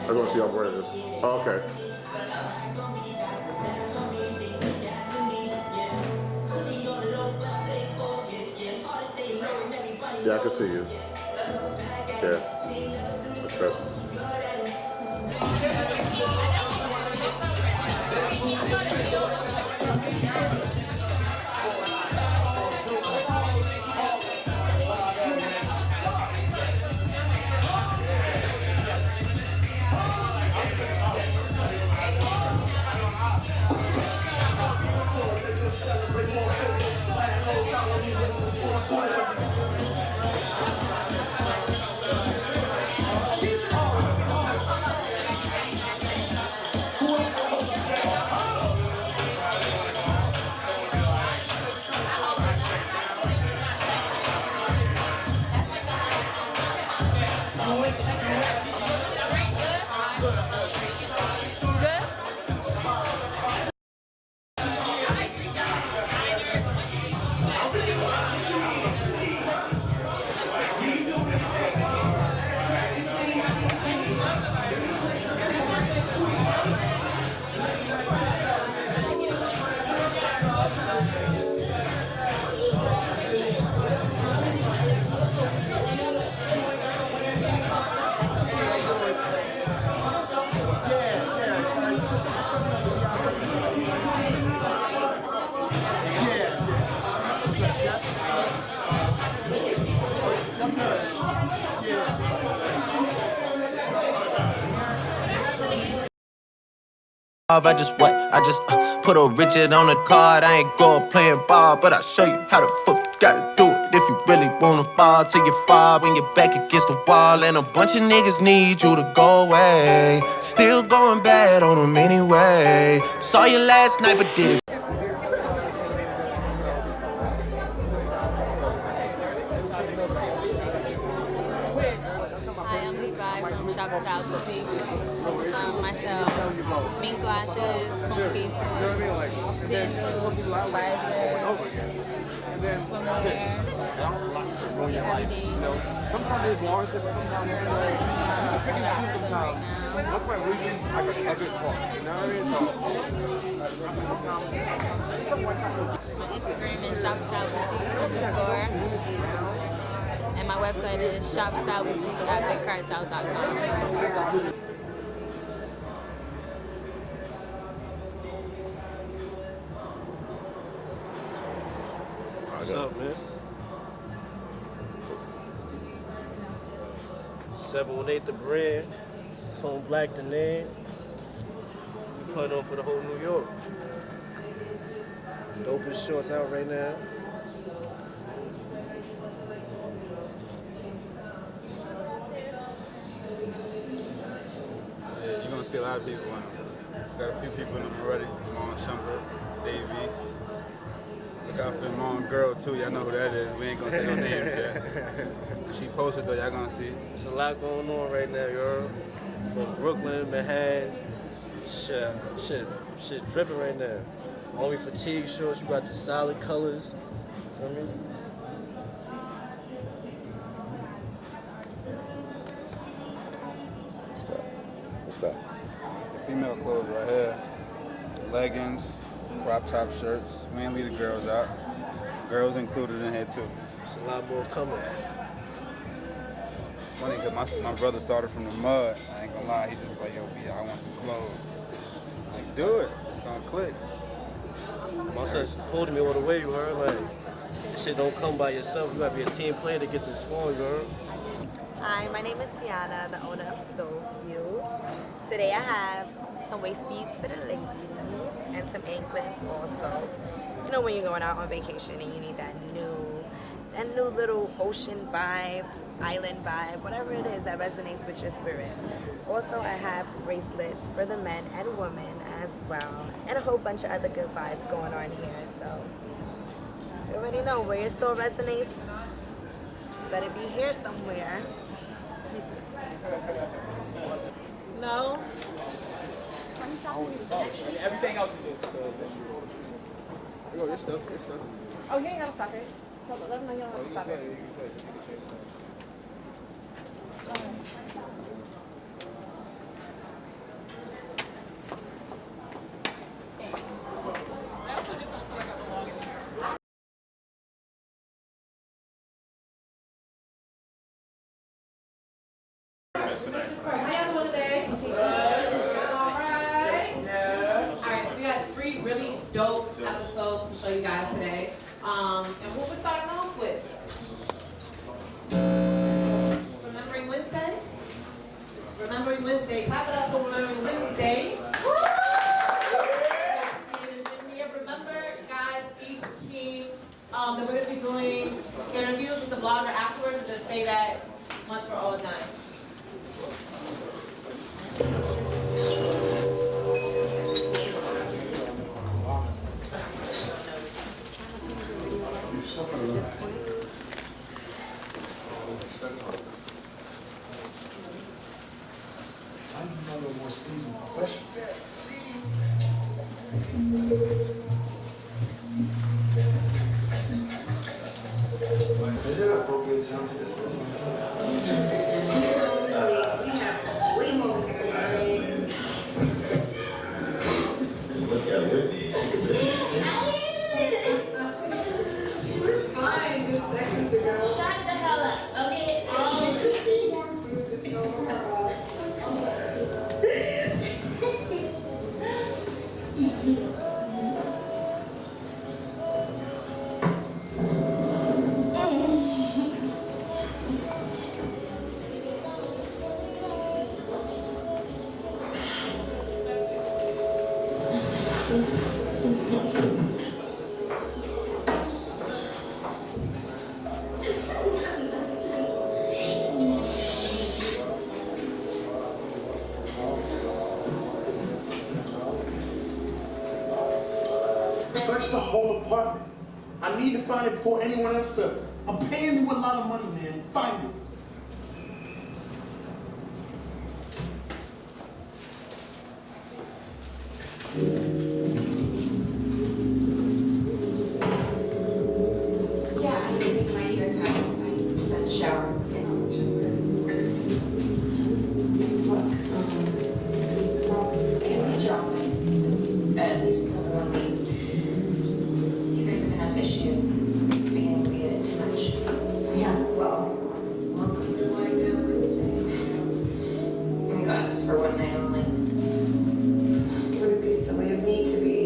I just want to see how bright it is. Oh, okay. Yeah, I can see you. Yeah. Let's go. I just put a Richard on the card. I ain't go playing ball, but I'll show you how the fuck you gotta do it. If you really wanna ball till you fall when you're back against the wall. And a bunch of niggas need you to go away. Still going bad on them anyway. Saw you last night, but did it. Hi, I'm Levi from Shop Style Boutique. Myself, mink lashes, phone cases, sandals, visors, swimwear, everyday. My Instagram is shopstyleboutique_. And my website is shopstyleboutique@bigcartel.com. What's up, man? 718 the brand, Tone Black the name. We putting on for the whole New York. Dopest shorts out right now. You're gonna see a lot of people in them. Got a few people in them already. Mon Shumper, Davies. Look out for Mon Girl too. Y'all know who that is. We ain't gonna say no names yet. She posted though. Y'all gonna see. It's a lot going on right now, y'all. From Brooklyn, Manhattan. Shit dripping right now. Only fatigue shorts. You got the solid colors. Feel me? What's that? Female clothes right here. Leggings, crop top shirts. We ain't leave the girls out. Girls included in here too. There's a lot more coming. Funny because my brother started from the mud. I ain't gonna lie. He just like, yo, B, I want the clothes. Like, do it. It's gonna click. My son's supporting me all the way, you heard? Like, this shit don't come by yourself. You gotta be a team player to get this far, you heard? Hi, Hi, my name is Tiana, the owner of Soul Views. Today I have some waist beads for the ladies and some anklets also. You know when you're going out on vacation and you need that new little ocean vibe, island vibe, whatever it is that resonates with your spirit. Also, I have bracelets for the men and women as well, and a whole bunch of other good vibes going on here. So you already know where your soul resonates. Just let it be here somewhere. No. Everything else is just yo, this stuff. Oh, you ain't gotta stop it. Let them know you don't have to stop it. You can change that. Dope episodes to show you guys today. And what we're starting off with? Remembering Wednesday? Remembering Wednesday. Clap it up for Remembering Wednesday. Remember, guys, each team that we're going to be doing interviews with the blogger afterwards, and just say that once we're all done. More seasoned question. Is it appropriate time to discuss something? We have way more liquors, right? Look at Whitney. She was fine just seconds ago. Shut the hell up, okay? More food is so Search the whole apartment. I need to find it before anyone else does. I'm paying you a lot of money, man. Find it. Yeah, I think my hair time. Let's shower. Look, well, can we drop it? At least until the one leaves. You guys are gonna have issues. This is beginning to be too much. Yeah, well, welcome to White Now Wednesday. Oh my god, it's for one night only. Would it be silly of me to be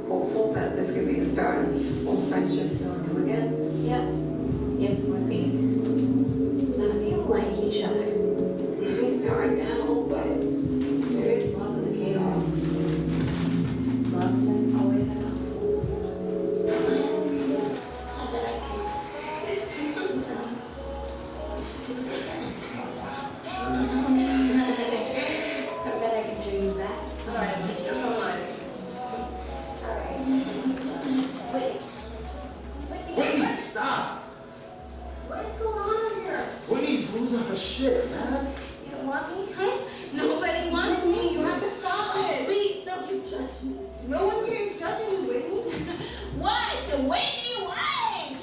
hopeful that this could be the start of old friendships feeling new again? Yes. Yes, it would be. None of you like each other. Not now, but there is love in the chaos. Love's always enough. I bet I can do it again. I bet I can do that. All right, Lydia, come on. All right. Wait. Whitney, stop. What's going on here? Whitney's losing her shit, man. You don't want me? Huh? Nobody wants me. You have to stop it. Please, don't you judge me. No one here is judging you, Whitney. What? Whitney, what?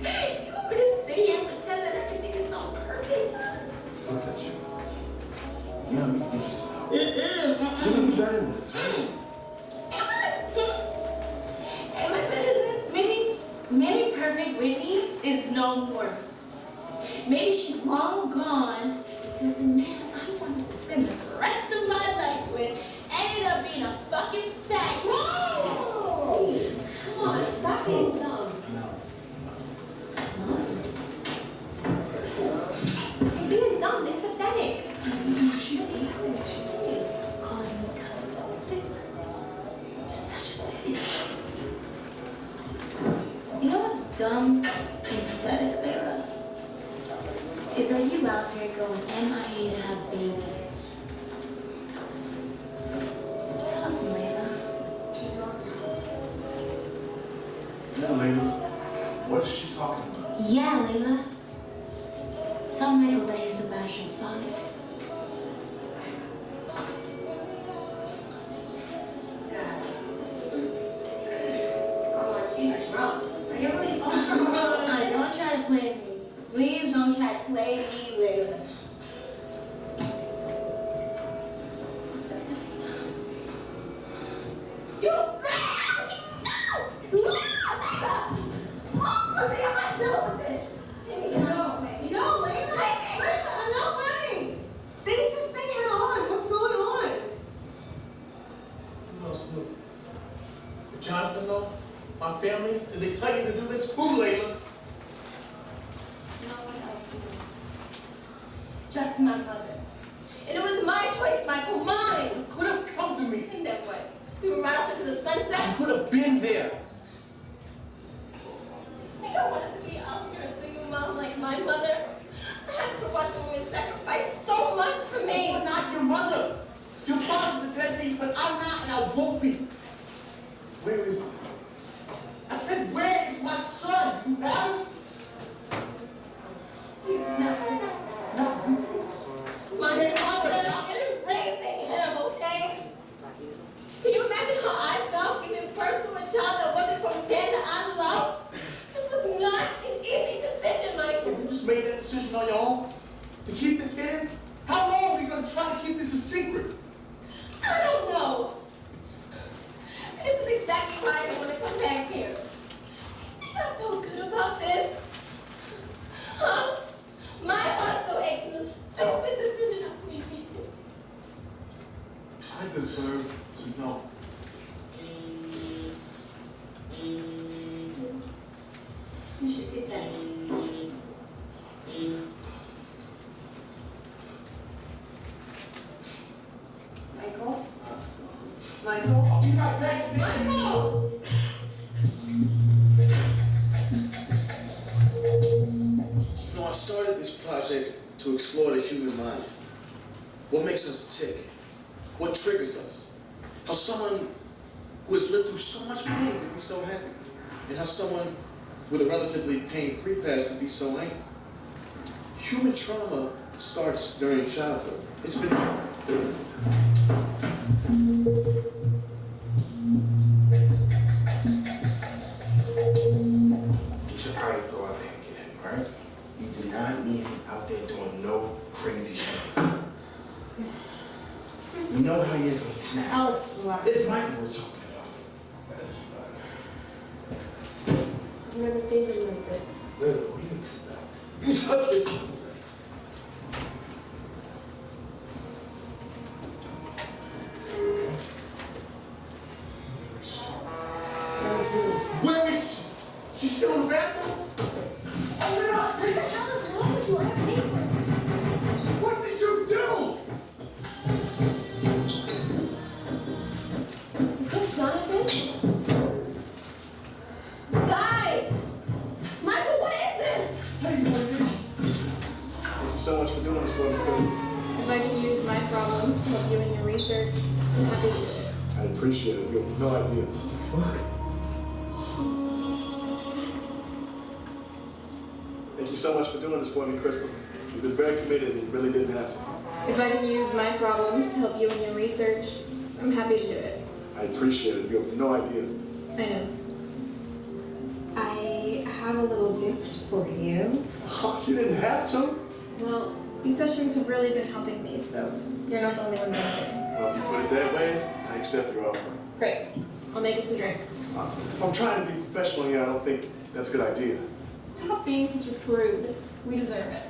You want me to sit here and pretend that everything is so perfect? Look at you. You know, you can get yourself. You're gonna be better than this, right? Am I? Am I better than this? Maybe perfect Whitney is no more. Maybe she's long gone because the man I wanted to spend the rest of my life with ended up being a fucking fag. Whoa! Come on, stop being dumb. No. you out here going MIA to have babies? Tell them, Layla. Yeah, Layla. What is she talking about? Yeah, Layla. Tell Michael that he's Sebastian's father. Oh, she's drunk. Are you really Don't try to play me. Please don't try to play me, Layla. What's that? You bad! No! No! Oh, am I done with this? No, Layla, no way! Face this thing head on. What's going on? Who else knew? Did Jonathan know? My family? Did they tell you to do this? Who, Layla? No one else knew. Just my mother. And it was my choice, Michael, mine! You could have come to me. And then what? We would ride off into the sunset? I could have been there. I think I wanted to be out here a single mom like my mother. I had to watch a woman sacrifice so much for me. You're not your mother. Your father's a deadbeat, but I'm not, and I won't be. Where is he? I said, where is my son? You have him? He's nothing. My father is raising him, okay? Can you imagine how I felt giving birth to a child that wasn't from men that I love? This was not an easy decision, Michael. You just made that decision on your own? To keep this hidden? How long are we going to try to keep this a secret? I don't know. See, this is exactly why I didn't want to come back here. Do you think I feel good about this? Huh? My heart still aches from the stupid decision I made. I deserve to know. You should get that. Michael? Michael? I'll be right back, Steve. Michael! You know, I started this project to explore the human mind. What makes us tick? What triggers us? How someone who has lived through so much pain can be so happy. And how someone with a relatively pain-free past can be so angry. Human trauma starts during childhood. It's been... You should probably go out there and get him, alright? You do not need him out there doing no crazy shit. You know how he is when he snaps. Alex, relax. This Michael we're talking about. I've never seen him like this. Lil, what do you expect? You took this. Where is she? She's still in the bathroom? Oh, no. What the hell is wrong with you? I have an apron. What did you do? Is this Jonathan? Guys! Michael, what is this? Tell you what it is. Thank you so much for doing this for me, Kristen. If I can use my problems to help you in your research, I'm happy to do it. I appreciate it. You have no idea. What the fuck? Thank you so much for doing this for me, Crystal. You've been very committed and you really didn't have to. If I can use my problems to help you in your research, I'm happy to do it. I appreciate it. You have no idea. I know. I have a little gift for you. Oh, you didn't have to. Well, these sessions have really been helping me, so you're not the only one benefiting. Well, if you put it that way, I accept your offer. Great. I'll make us a drink. If I'm trying to be professional here, I don't think that's a good idea. Stop being such a prude. We deserve it.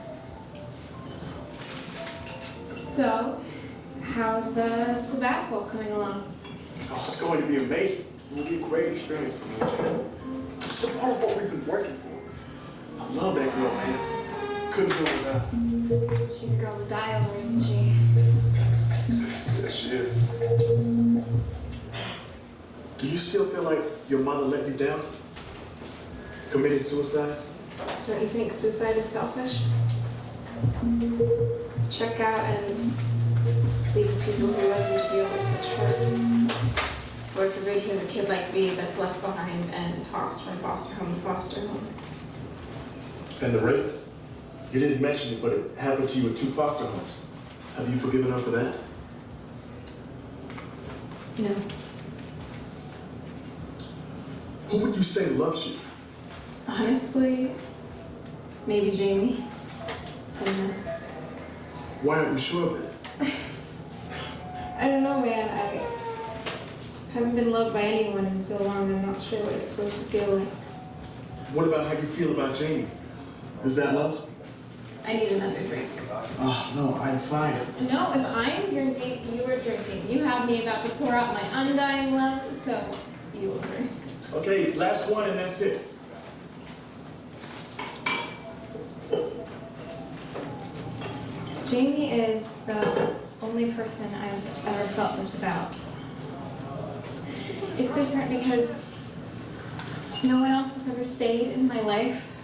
So, how's the sabbatical coming along? Oh, it's going to be amazing. It will be a great experience for me and Jen. This is a part of what we've been working for. I love that girl, man. Couldn't do it without her. She's a girl to die over, isn't she? Yes, she is. Do you still feel like your mother let you down? Committed suicide? Don't you think suicide is selfish? check out and leave the people who love you to deal with such hurt. Lord forbid you have a kid like me that's left behind and tossed from foster home to foster home. And the rape? You didn't mention it, but it happened to you in 2 foster homes. Have you forgiven her for that? No. Who would you say loves you? Honestly, maybe Jamie. I don't know. Why aren't you sure of that? I don't know, man. I haven't been loved by anyone in so long. I'm not sure what it's supposed to feel like. What about how you feel about Jamie? Is that love? I need another drink. Oh, no, I'm fine. No, if I'm drinking, you are drinking. You have me about to pour out my undying love, so you will drink. Okay, last one and that's it. Jamie is the only person I've ever felt this about. It's different because no one else has ever stayed in my life,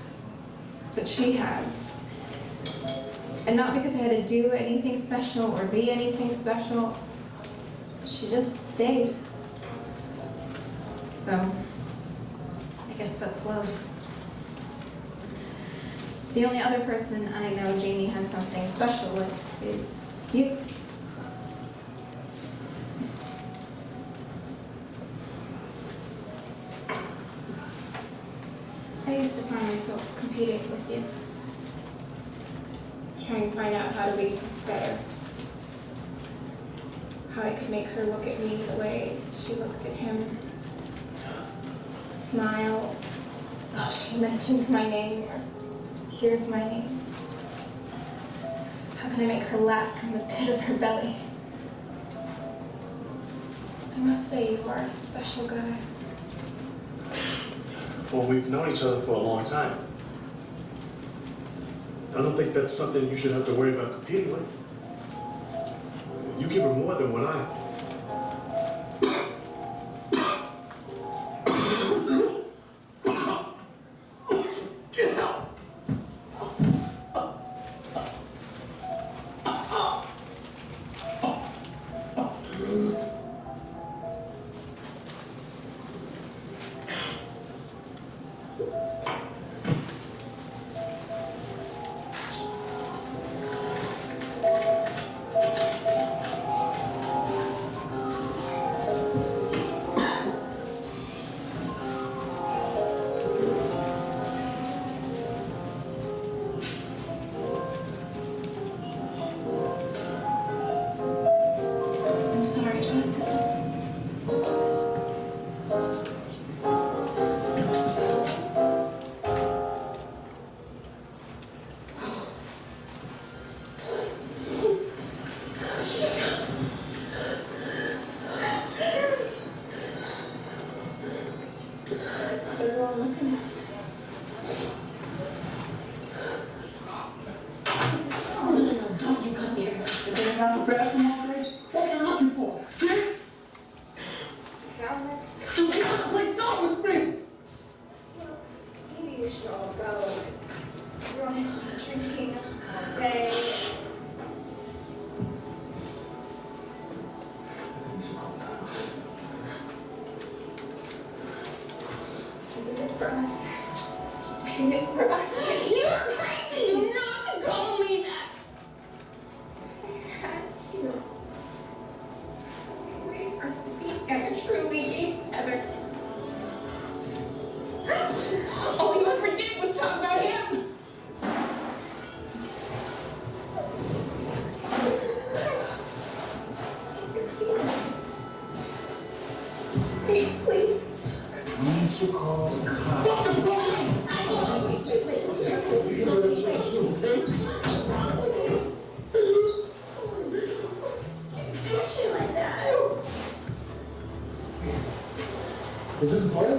but she has. And not because I had to do anything special or be anything special. She just stayed. So, I guess that's love. The only other person I know Jamie has something special with is you. I used to find myself competing with you, trying to find out how to be better, how I could make her look at me the way she looked at him, smile while she mentions my name or hears my name. How can I make her laugh from the pit of her belly? I must say you are a special guy. Well, we've known each other for a long time. I don't think that's something you should have to worry about competing with. You give her more than what I... Get out! I'm sorry, Jonathan. So you're all looking at. No, don't you come here. You've been around the bathroom all day? What are you looking for? Kids? You can't play dumb with me! Look, maybe you should all go. Everyone has been drinking all day. I did it for us. I did it for us. You're crazy! Do not call me that! I had to. There's the only way for us to be together, truly be together. All you ever did was talk about him. Hey, please. You should call the cops. Fuck the police! You better trust you, okay? Do shit like that. Is this blood?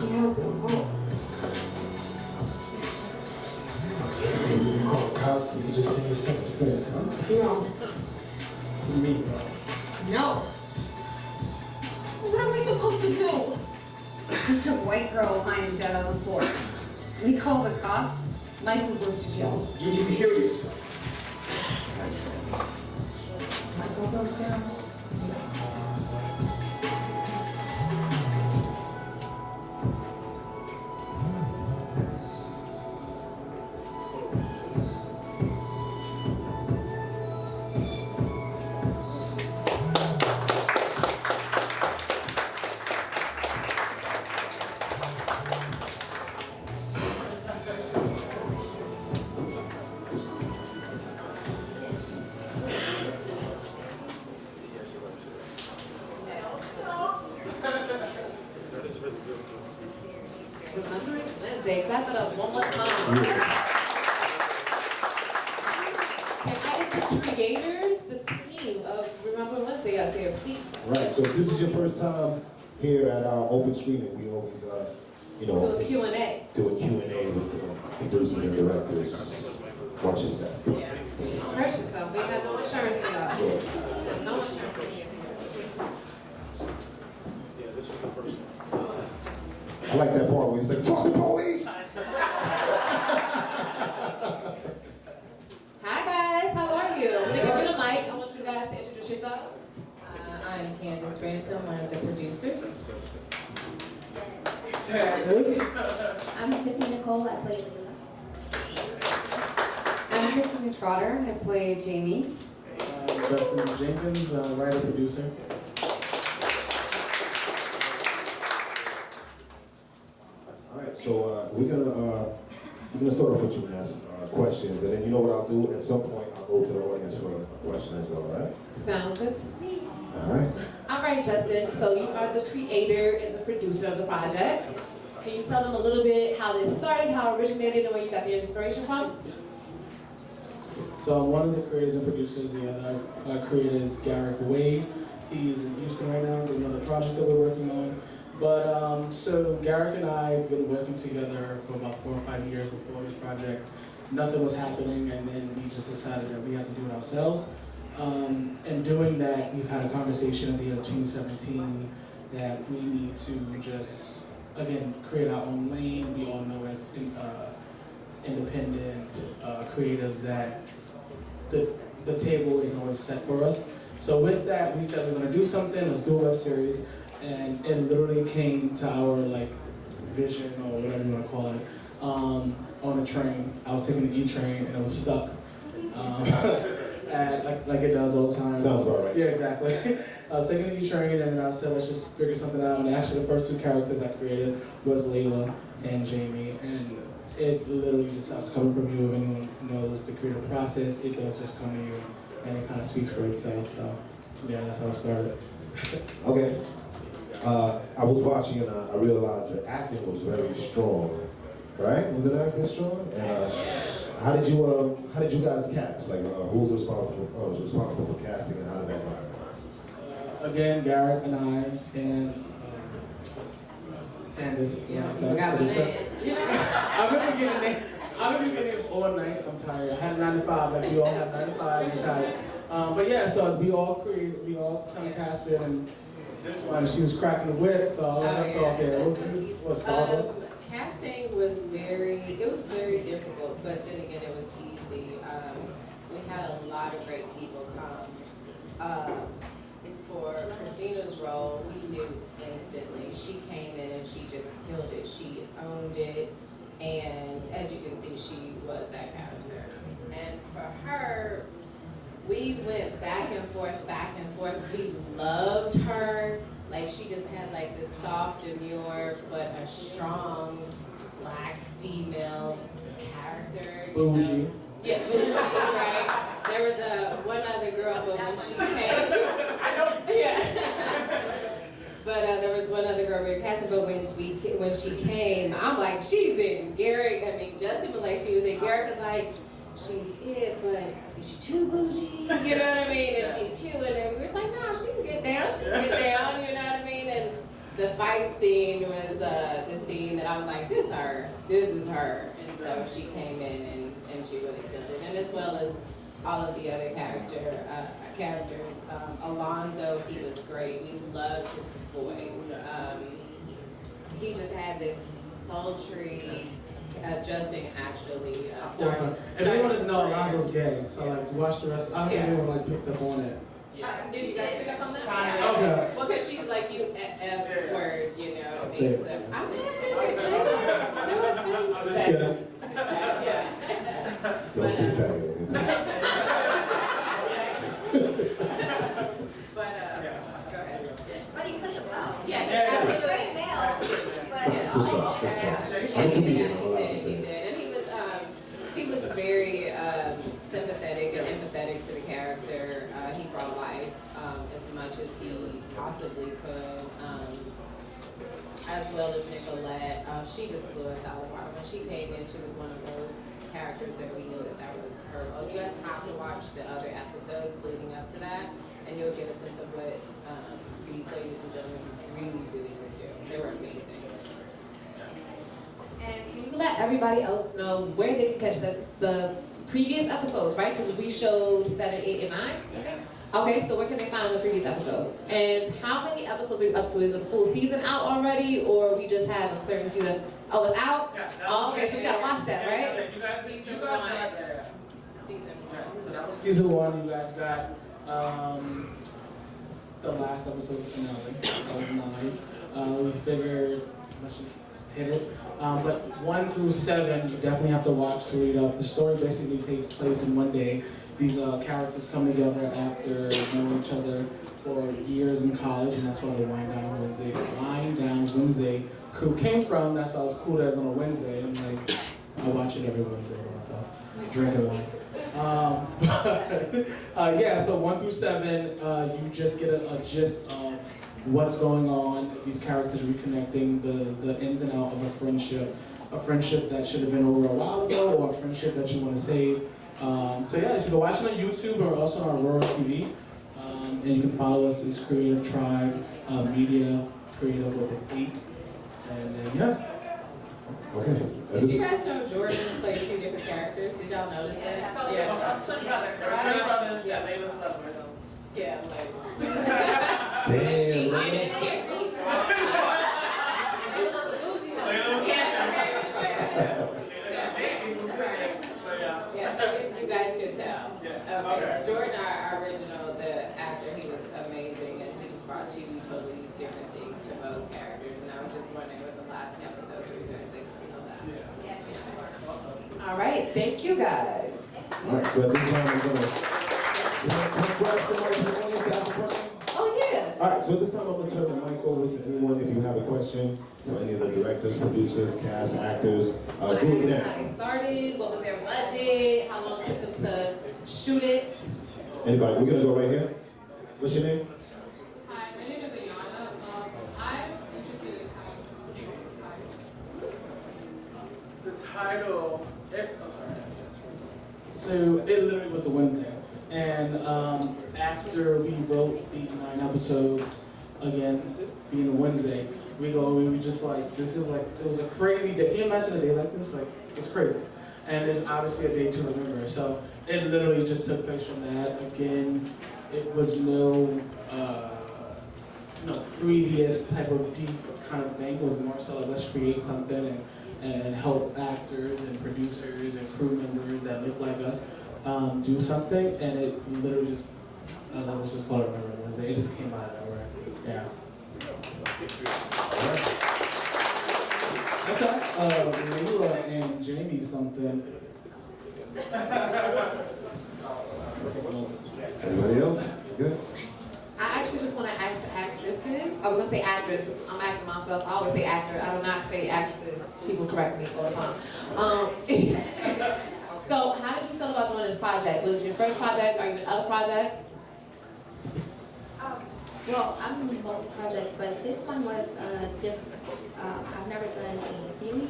He has no pulse. Oh, cops, you can just say yourself defense, huh? No. What do you mean, bro? No. There's a white girl lying dead on the floor. We call the cops. Michael goes to jail. You need to hear yourself. Michael goes down. Remembrance Wednesday. Clap it up one more time. Can I get the creators, the team of Remembrance Wednesday up there, please? Right, so if this is your first time here at our open screening, we always, you know, Do a Q&A. do a Q&A with the producers and directors. Watch your step. Hurt yourself. We got no insurance for y'all. Sure. No insurance. Yeah, this was the first one. I like that part where he was like, fuck the police! Hi guys, how are you? I'm gonna give you the mic. I want you guys to introduce yourself. I'm Candace Ransom, one of the producers. I'm Tiffany Nicole. I play Leah. I'm Christina Trotter, I play Jamie. Justin Jenkins, writer, producer. All right, so we're gonna start off with you and ask questions, and then you know what I'll do? At some point, I'll go to the audience for a question as well, all right? Sounds good to me. All right. All right, Justin. So you are the creator and the producer of the project. Can you tell them a little bit how this started, how it originated, and where you got the inspiration from? So I'm one of the creators and producers. The other creator is Garrick Wade. He's in Houston right now with another project that we're working on. But so Garrick and I have been working together for about 4 or 5 years before this project. Nothing was happening, and then we just decided that we had to do it ourselves. And doing that, we've had a conversation at the end of 2017 that we need to just, again, create our own lane. We all know as independent creatives that the table isn't always set for us. So with that, we said we're gonna do something, let's do a web series. And it literally came to our vision, or whatever you wanna call it, on a train. I was taking the E train and it was stuck. And like it does all the time. Sounds about right. Yeah, exactly. I was taking the E train and then I said, let's just figure something out. And actually the first 2 characters I created was Layla and Jamie. And it literally just starts coming from you. If anyone knows the creative process, it does just come to you and it kind of speaks for itself. So yeah, that's how it started. Okay. I was watching and I realized that acting was very strong, right? Was it acting strong? And how did you guys cast? Who was responsible for casting, and how did that go? Again, Garrett and I and Candace. Yeah, so, forgot the name. I've been forgetting names all night. I'm tired. I had 9 to 5, like we all have 9 to 5. I'm tired. But yeah, so we all kind of casted, and this one she was cracking the whip, so I'll let her talk. Yeah, it was Starbucks. Casting was very difficult, but then again, it was easy. We had a lot of great people come. For Christina's role, we knew instantly. She came in and she just killed it. She owned it, and as you can see, she was that character. And for her, we went back and forth. We loved her. Like, she just had like this soft, demure, but a strong Black female character. Bougie. Yeah, bougie, right? There was one other girl, but when she came, yeah. But there was one other girl we were casting, but when she came, I'm like, she's in Garrett. I mean, Justin was like, she was in Garrett was like, she's it, but is she too bougie? You know what I mean? Is she too? And then we were like, no, she can get down. You know what I mean? And the fight scene was the scene that I was like, this is her. And so she came in and she really killed it. And as well as all of the other characters. Alonzo, he was great. We loved his voice. he just had this sultry, Justin actually started. Everyone doesn't know Alonzo's gay, so like watch the rest. I don't think anyone like picked up on it. Did you guys pick up on that? Okay. Well, because she's like, you F word, you know what I mean? So I'm Just kidding. Yeah. Don't say faggot. But, go ahead. But he put it well. Yeah, He's a great male. But Just I'm a comedian, I'm allowed to say. He did, and he was very sympathetic and empathetic to the character. He brought life as much as he possibly could, as well as Nicolette. She just blew us out of the water. When she came in, she was one of those characters that we knew that was her role. You guys have to watch the other episodes leading up to that, and you'll get a sense of what these ladies and gentlemen really would do. They were amazing. And can you let everybody else know where they can catch the previous episodes, right? Because we showed 7, 8, and 9. Okay, so where can they find the previous episodes? And how many episodes are you up to? Is the full season out already, or we just have a certain few that, oh, it's out? Yeah, oh, okay, so we gotta watch that, right? You guys so that was season 1. You guys got the last episode finale. That was 9. We figured, let's just hit it. But 1 through 7, you definitely have to watch to read up. The story basically takes place in one day. These characters come together after knowing each other for years in college, and that's where the Wind Down Wednesday crew came from. That's why I was cool as on a Wednesday. And like, I watch it every Wednesday by myself, drinking wine. Yeah, so 1 through 7, you just get a gist of what's going on, these characters reconnecting, the ins and outs of a friendship that should have been over a while ago, or a friendship that you want to save. So yeah, you can watch it on YouTube or also on Aurora TV. And you can follow us as Creative Tribe, Media, Creative with an 8. And then, yeah. Okay. Did you guys know Jordan played 2 different characters? Did y'all notice that? Yeah. Twin brothers. Twin brothers. Yeah, they was love right now. Yeah, like. Damn, Yeah, so you guys could tell. Okay. Jordan, our original, the actor, he was amazing, and he just brought 2 totally different things to both characters. And I was just wondering with the last episode, were you guys able to know that? Yeah. All right, thank you guys. All right, so at this time, I'm going to grab somebody in the audience to ask a question. Oh, yeah. All right, so at this time, I'm going to turn the mic over to anyone if you have a question for any of the directors, producers, cast, actors. Do it now. How they started, what was their budget, how long it took them to shoot it. Anybody? We're going to go right here. What's your name? Hi, my name is Ayana. I'm interested in how you came up with the title. The title, so it literally was a Wednesday. And after we wrote the 9 episodes, again, being a Wednesday, we were just like, this is like, it was a crazy day. Can you imagine a day like this? Like, it's crazy. And it's obviously a day to remember. So it literally just took place from that. Again, it was no previous type of deep kind of thing. It was more so like, let's create something and help actors and producers and crew members that look like us do something. And it literally just, let's just call it Remember Wednesday. It just came out of nowhere. Yeah. Let's ask Layla and Jamie something. Anybody else? Good. I actually just want to ask the actresses. I was going to say actress. I'm asking myself. I always say actor. I do not say actresses. People correct me all the time. So how did you feel about doing this project? Was it your first project? Are you in other projects? Well, I'm in multiple projects, but this one was different. I've never done a series,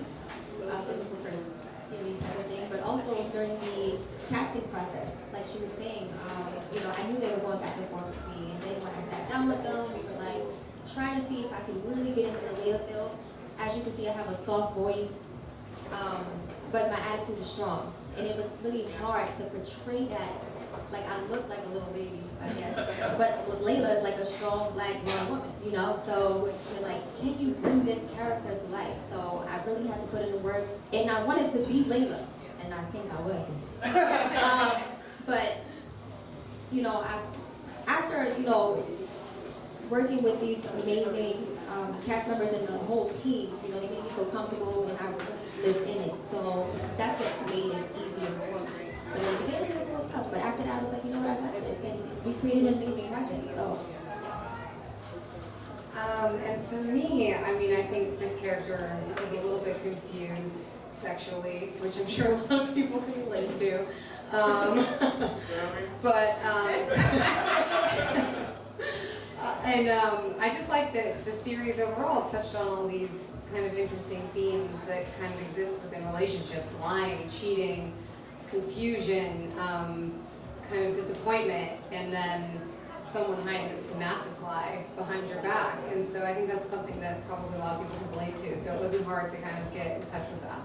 so this was the first series type of thing. But also during the casting process, like she was saying, I knew they were going back and forth with me. And then when I sat down with them, we were like trying to see if I could really get into the Layla field. As you can see, I have a soft voice, but my attitude is strong. And it was really hard to portray that like I look like a little baby, I guess. But Layla is like a strong black young woman, you know? So we're like, can you bring this character to life? So I really had to put in the work, and I wanted to be Layla, and I think I was. But, you know, after, you know, working with these amazing cast members and the whole team, you know, they made me feel comfortable and I lived in it. So that's what made it easier for me. But in the beginning it was a little tough, but after that I was like, you know what, I got this. And we created an amazing project, so. And for me, I mean, I think this character is a little bit confused sexually, which I'm sure a lot of people can relate to. I just like that the series overall touched on all these kind of interesting themes that kind of exist within relationships: lying, cheating, confusion, kind of disappointment, and then someone hiding this massive lie behind your back. And so I think that's something that probably a lot of people can relate to. So it wasn't hard to kind of get in touch with that.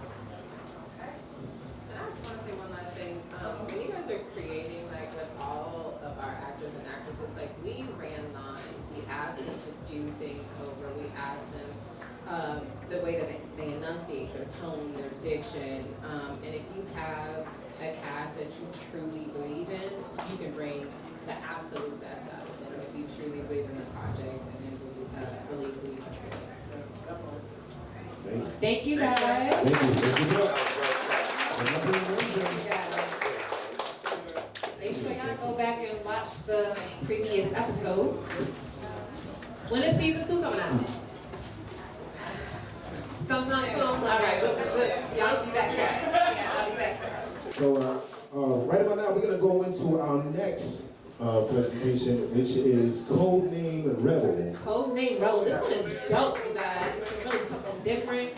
And I just want to say one last thing. When you guys are creating, like with all of our actors and actresses, like we ran lines, we asked them to do things over, we asked them the way that they enunciate, their tone, their diction. And if you have a cast that you truly believe in, you can bring the absolute best out of them. If you truly believe in the project and then really believe in it. Thank you guys. Thank you. Make sure y'all go back and watch the previous episode. When is season 2 coming out? Sometime soon. All right, good. Y'all be back there. I'll be back there. So right about now, we're gonna go into our next presentation, which is Codename Rebel. Codename Rebel. This one is dope, you guys. It's really something different.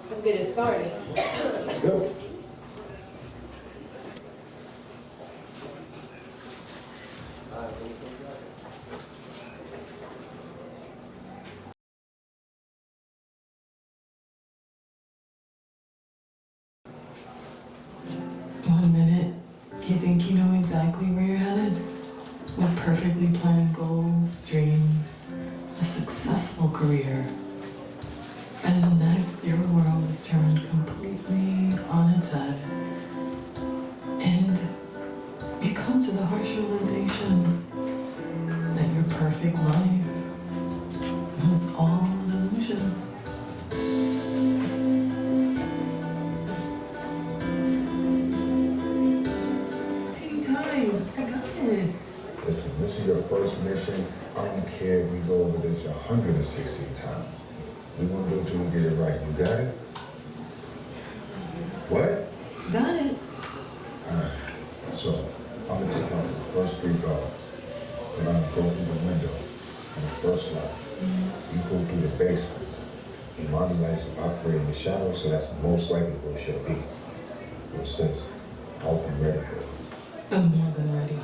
Let's get it started. Let's go. One minute, you think you know exactly where you're headed, with perfectly planned goals, dreams, a successful career. And the next, your world is turned completely on its head. And you come to the harsh realization that your perfect life was all an illusion. Listen, this is your first mission. I don't care if we go over this 116 times. We're going to do it till we get it right. You got it? What? Got it. All right. So, I'm going to take out the first 3 guards. Then I'm going to go through the window on the first line. You go through the basement. Imani lights operate in the shadows, so that's most likely where she'll be. Well, sis, I hope you're ready for it. I'm more than ready.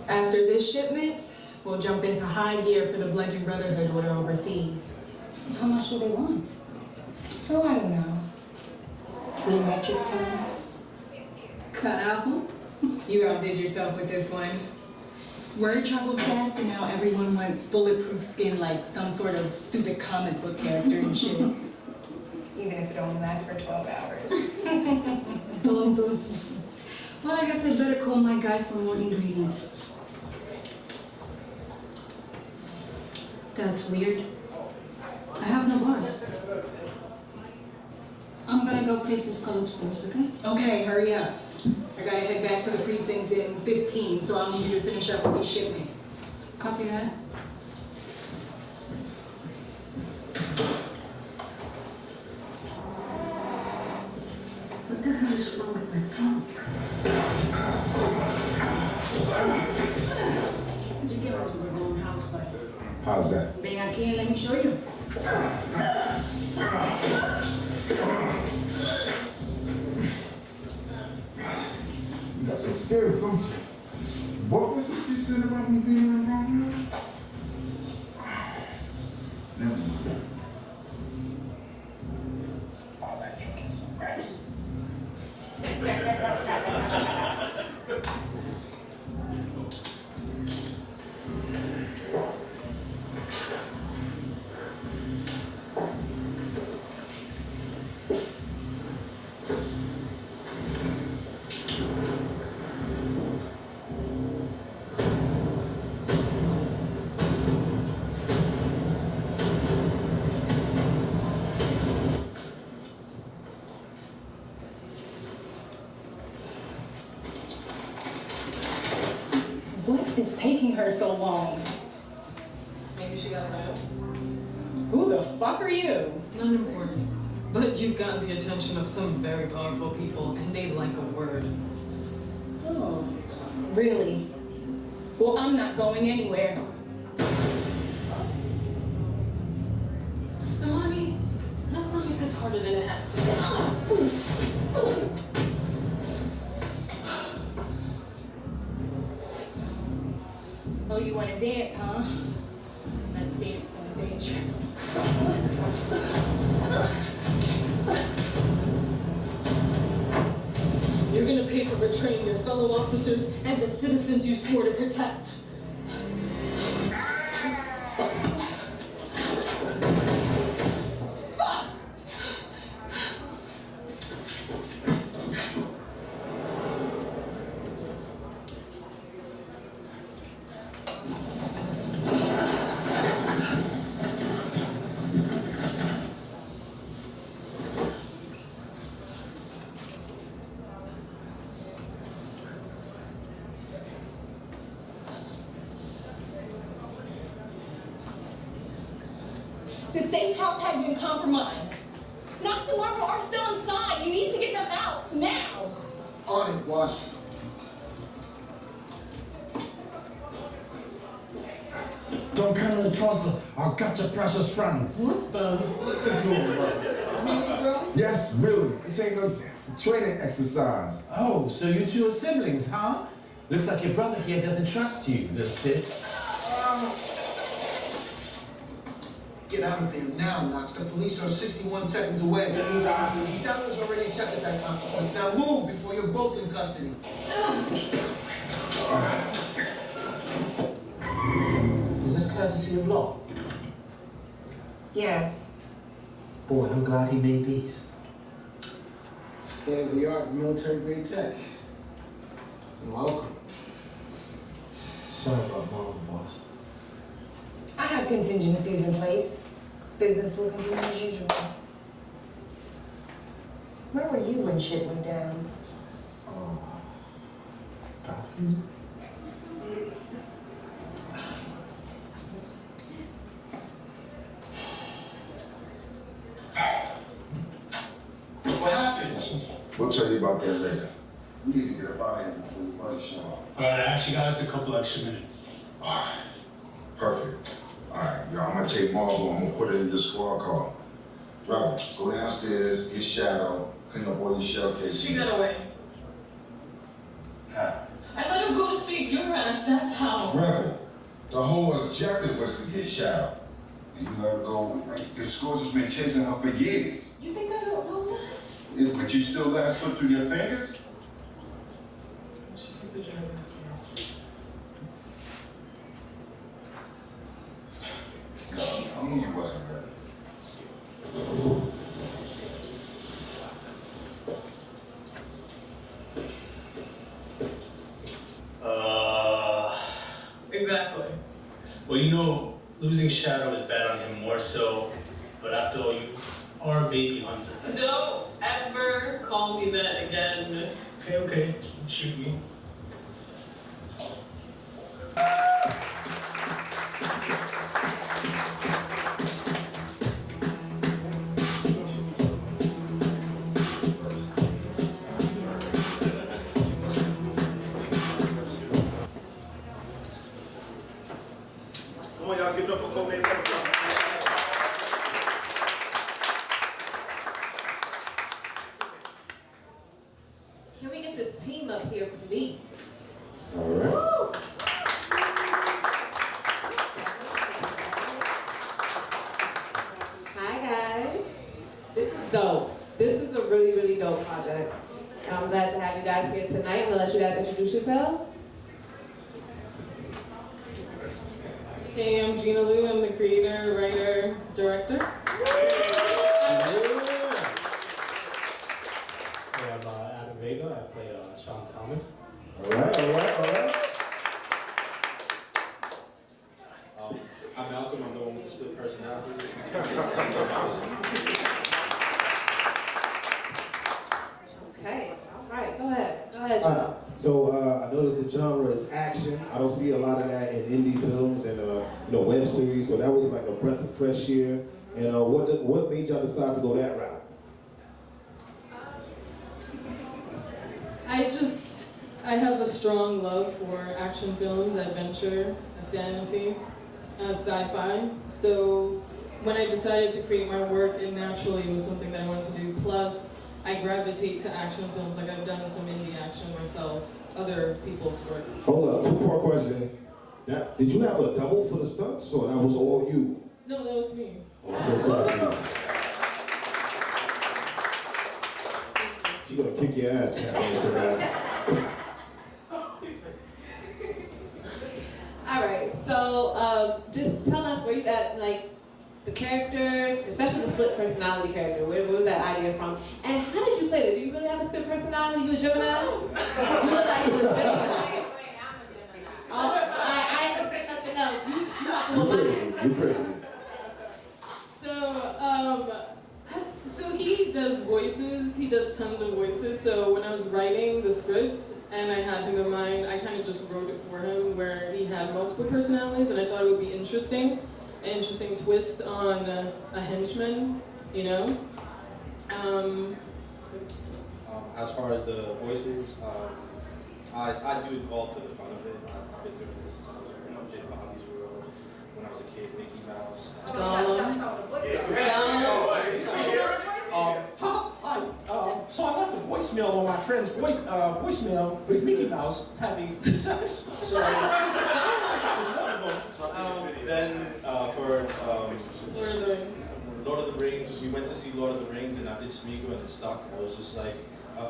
After this shipment, we'll jump into high gear for the Bludgeon Brotherhood order overseas. How much do they want? Oh, I don't know. 3 metric tons. Cut out, huh? You outdid yourself with this one. Word traveled fast and now everyone wants bulletproof skin like some sort of stupid comic book character and shit. Even if it only lasts for 12 hours. Todos. Well, I guess I better call my guy for more ingredients. That's weird. have no bars. I'm gonna go place this color stores, okay? Okay, hurry up. I gotta head back to the precinct in 15, so I'll need you to finish up with this shipment. Copy that. What the hell is wrong with my phone? You came out to the wrong house, but How's that? ven aquí and let me show you. You got some scared, don't you? What was it you said about me being in the wrong house? Never mind. All that drinking some rest. What is taking her so long? Maybe she got tired. Who the fuck are you? Not important. But you've gotten the attention of some very powerful people, and they like a word. Oh, really? Well, I'm not going anywhere. Imani, let's not make this harder than it has to be. Oh, you want to dance, huh? Let's dance on the dance You're gonna pay for betraying your fellow officers and the citizens you swore to protect. The safe house had been compromised. Knox and Marvel are still inside. You need to get them out now. On it, boss. Don't Colonel Trussell, our gotcha precious friend. What the? Listen to him, bro. Really, bro? Yes, really. This ain't no training exercise. Oh, so you two are siblings, huh? Looks like your brother here doesn't trust you, little sis. Get out of there now, Knox. The police are 61 seconds away. The detectives already accepted that consequence. Now move before you're both in custody. Is this courtesy of law? Yes. Boy, I'm glad he made these. State-of-the-art military-grade tech. You're welcome. Sorry about Mom, boss. I have contingencies in place. Business will continue as usual. Where were you when shit went down? Bathroom? What happened? We'll tell you about that later. We need to get up out of here before his buddy show up. All right, I actually got us a couple extra minutes. All right. Perfect. All right, y'all, I'm gonna take Marvel, I'm gonna put it in your squad car. Rebel, go downstairs, get Shadow, clean up all your shell cases. She got away. How? I let her go to save your ass, that's how. Rebel, the whole objective was to get Shadow. And you let her go, like, the scores has been chasing her for years. You think I don't know that? Yeah, but you still let her slip through your fingers? She took the dragons. No, I knew you wasn't ready. Exactly. Well, you know, losing Shadow is bad on him more so But after all, you are a baby hunter. Don't ever call me that again. Okay, okay, shoot me. Come on, y'all, give it up for Kobe. Can we get the team up here, please? All right. Hi guys. This is dope. This is a really, really dope project. And I'm glad to have you guys here tonight. I'm gonna let you guys introduce yourselves. Hey, I'm Gina Liu. I'm the creator, writer, director. Hey, I'm Adam Vega. I play Sean Thomas. All right, all right, all right. I'm Malcolm. I'm the one with the split personality. Okay, all right, go ahead. Go ahead, John. So I noticed the genre is action. I don't see a lot of that in indie films and web series. So that was like a breath of fresh air. And what made y'all decide to go that route? I have a strong love for action films, adventure, fantasy, sci-fi. So when I decided to create my work, it naturally was something that I wanted to do. Plus, I gravitate to action films. Like I've done some indie action myself, other people's work. Hold up, two-part question. Did you have a double for the stunts, or that was all you? No, that was me. Oh, I'm so sorry. She's gonna kick your ass, champion. All right, so just tell us where you got like the characters, especially the split personality character. Where was that idea from? And how did you play that? Do you really have a split personality? You a Gemini? You look like you a Gemini. Oh, I ain't gonna say nothing else. You got the one mind. You crazy. So he does voices, he does tons of voices, so when I was writing the script and I had him in mind, I kind of just wrote it for him where he had multiple personalities and I thought it would be interesting, an interesting twist on a henchman, you know? As far as the voices, I do it all for the fun of it. I've been doing this since I was around Big Bobby's World, when I was a kid, Mickey Mouse. Hi. So I left a voicemail on my friend's voicemail with Mickey Mouse having sex. So that was one of them. Then for Lord of the Rings, we went to see Lord of the Rings, and I did Smeagol, and it stuck. I was just like,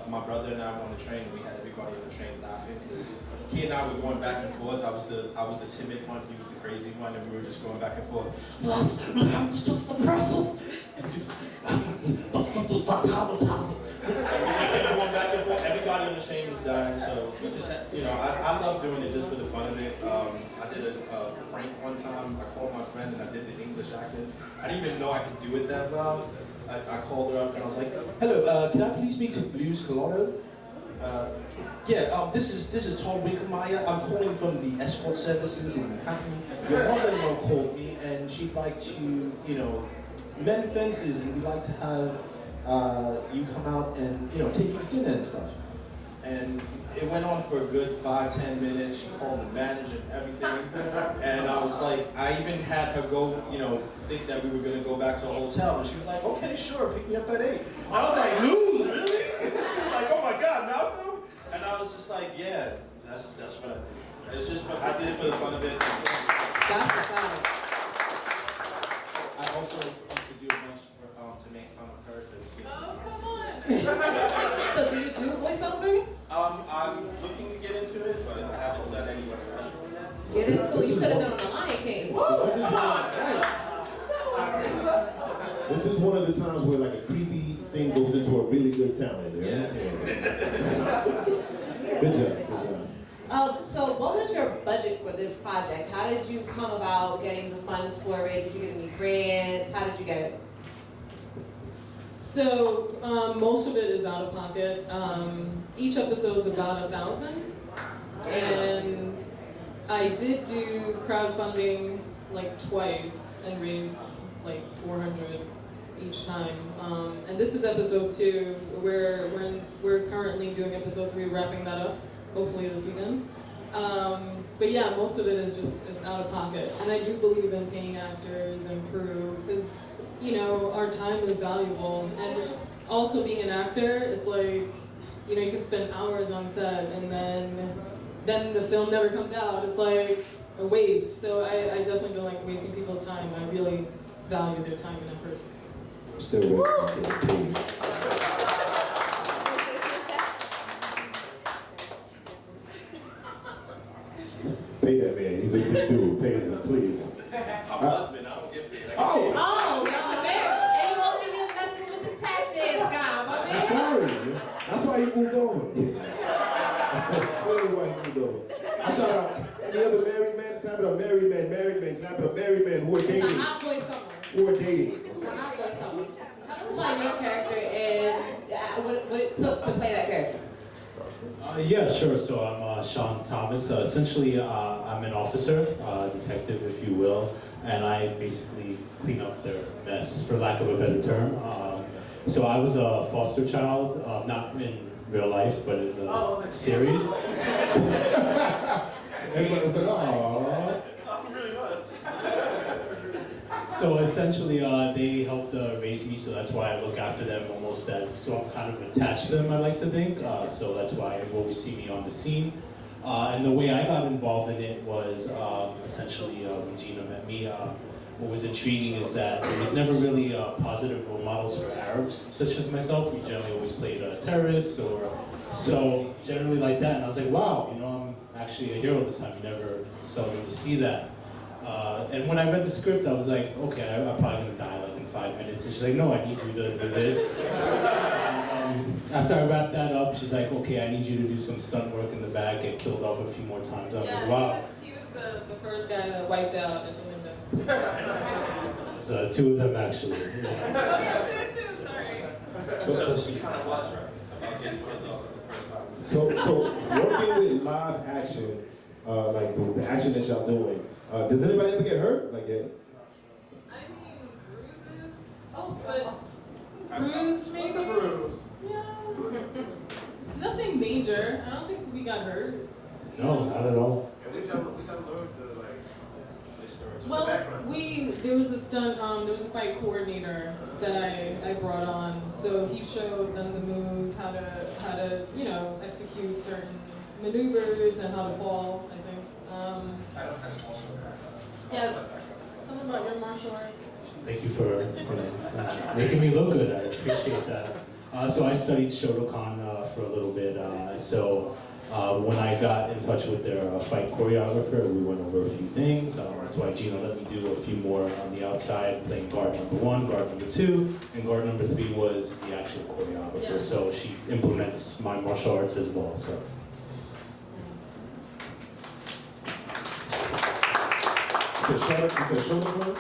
my brother and I were on the train, and we had everybody on the train laughing because he and I were going back and forth. I was the timid one, he was the crazy one, and we were just going back and forth. Plus, we have to just the precious. And just, but something for traumatizing. And we just kept going back and forth. Everybody on the train was dying, so we just had, I love doing it just for the fun of it. I did a prank one time. I called my friend and I did the English accent. I didn't even know I could do it that well. I called her up and I was like, "Hello, can I please speak to Blues Colorado?" This is Tom Winkelmeyer. I'm calling from the escort services in Manhattan. Your mother-in-law called me and she'd like to, mend fences, and we'd like to have you come out and take you to dinner and stuff. And it went on for a good 5-10 minutes. She called the manager and everything, and I was like, I even had her go, think that we were gonna go back to a hotel, and she was like, okay, sure, pick me up at 8. And I was like, lose, really? She was like, oh my God, Malcolm? And I was just like, yeah, that's what I did. It's just I did it for the fun of it. That's the fun. I also used to do a bunch to make fun of her. Oh, come on. So do you do voiceovers? I'm looking to get into it, but I haven't done any professional yet. Get into it. You could have done the Lion King. This is one of the times where like a creepy thing goes into a really good talent. Yeah. Good job. So what was your budget for this project? How did you come about getting the funds for it? Did you get any grants? How did you get it? So most of it is out of pocket. Each episode's about 1,000, and I did do crowdfunding like twice and raised like 400 each time. And this is episode 2. We're currently doing episode 3, wrapping that up, hopefully this weekend. But yeah, most of it is just out of pocket. And I do believe in paying actors and crew, because, you know, our time is valuable. And also being an actor, it's like, you know, you can spend hours on set and then the film never comes out. It's like a waste. So I definitely don't like wasting people's time. I really value their time and effort. Still waiting. Pay that man. He's a good dude. Pay him, please. I'm a husband. I don't get paid. Oh! Oh, y'all married. And you over here messing with the tap dance guy, my man. I'm sorry. That's why he moved over. That's clearly why he moved over. I shout out any other married man. Clap it up, married man. Clap it up, married men who are dating. It's a hot boy summer. Who are dating. It's a hot boy summer. Tell us about your character and what it took to play that character. Yeah, sure. So I'm Sean Thomas. Essentially, I'm an officer, detective, if you will, and I basically clean up their mess, for lack of a better term. So I was a foster child, not in real life, but in the series. Everybody was like, "Aww." So essentially, they helped raise me, so that's why I look after them almost as, so I'm kind of attached to them, I like to think. So that's why you always see me on the scene. And the way I got involved in it was essentially when Gina met me, what was intriguing is that there was never really positive role models for Arabs, such as myself. We generally always played terrorists or so generally like that. And I was like, wow, you know, I'm actually a hero this time. You never seldom see that. And when I read the script, I was like, okay, I'm probably gonna die like in 5 minutes. And she's like, no, I need you to do this. After I wrapped that up, she's like, okay, I need you to do some stunt work in the back, get killed off a few more times. I was like, wow. He was the first guy that wiped out at the window. There's 2 of them actually. So working with live action, like the action that y'all doing, does anybody ever get hurt? Like, yeah. I mean, bruises. Oh, but bruised maybe? Yeah. Nothing major. I don't think we got hurt. No, not at all. And we never learned to like this story. Well, there was a stunt, there was a fight coordinator that I brought on, so he showed them the moves, how to you know, execute certain maneuvers and how to fall, I think. Yes. Something about your martial arts. Thank you for making me look good. I appreciate that. So I studied Shotokan for a little bit. When I got in touch with their fight choreographer, we went over a few things. That's why Gina let me do a few more on the outside, playing guard number 1, guard number 2, and guard number 3 was the actual choreographer. Yeah. So she implements my martial arts as well. So. You said Shotokan?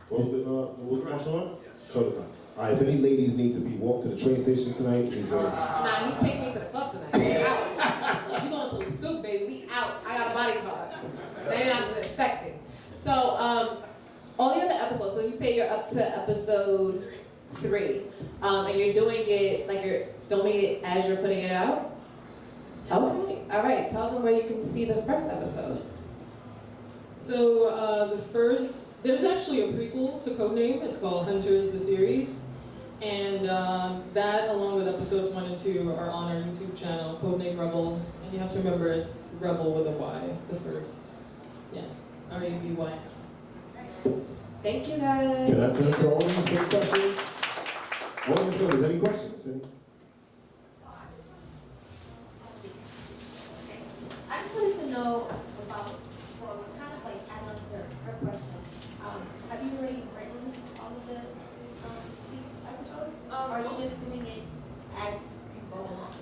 What was the martial art? Shotokan. All right, if any ladies need to be walked to the train station tonight, he's Nah, he's taking me to the club tonight. We out. We going to the soup, baby. We out. I got a body card. They're not expecting. So, all the other episodes, so you say you're up to episode 3, and you're doing it, like you're filming it as you're putting it out? Okay, all right. Tell them where you can see the first episode. So there's actually a prequel to Codename. It's called Hunters the Series. And that, along with episodes 1 and 2, are on our YouTube channel, Codename Rebel. And you have to remember it's Rebel with a Y, the first. Yeah, R-E-B-Y. Thank you, guys. Can I turn to the audience for questions? Audience members, any questions? I just wanted to know about, well, kind of like add on to her question. Have you already written all of the episodes? Or are you just doing it as you go along?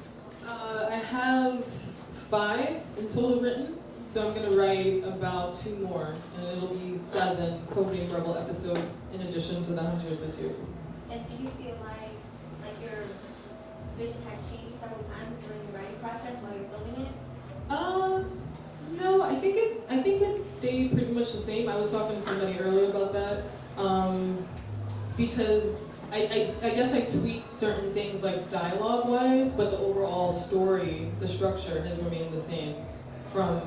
I have 5 in total written, so I'm going to write about 2 more, and it'll be 7 Codename Rebel episodes in addition to the Hunters the Series. And do you feel like your vision has changed several times during the writing process while you're filming it? No, I think it stayed pretty much the same. I was talking to somebody earlier about that because I guess I tweaked certain things like dialogue-wise, but the overall story, the structure has remained the same from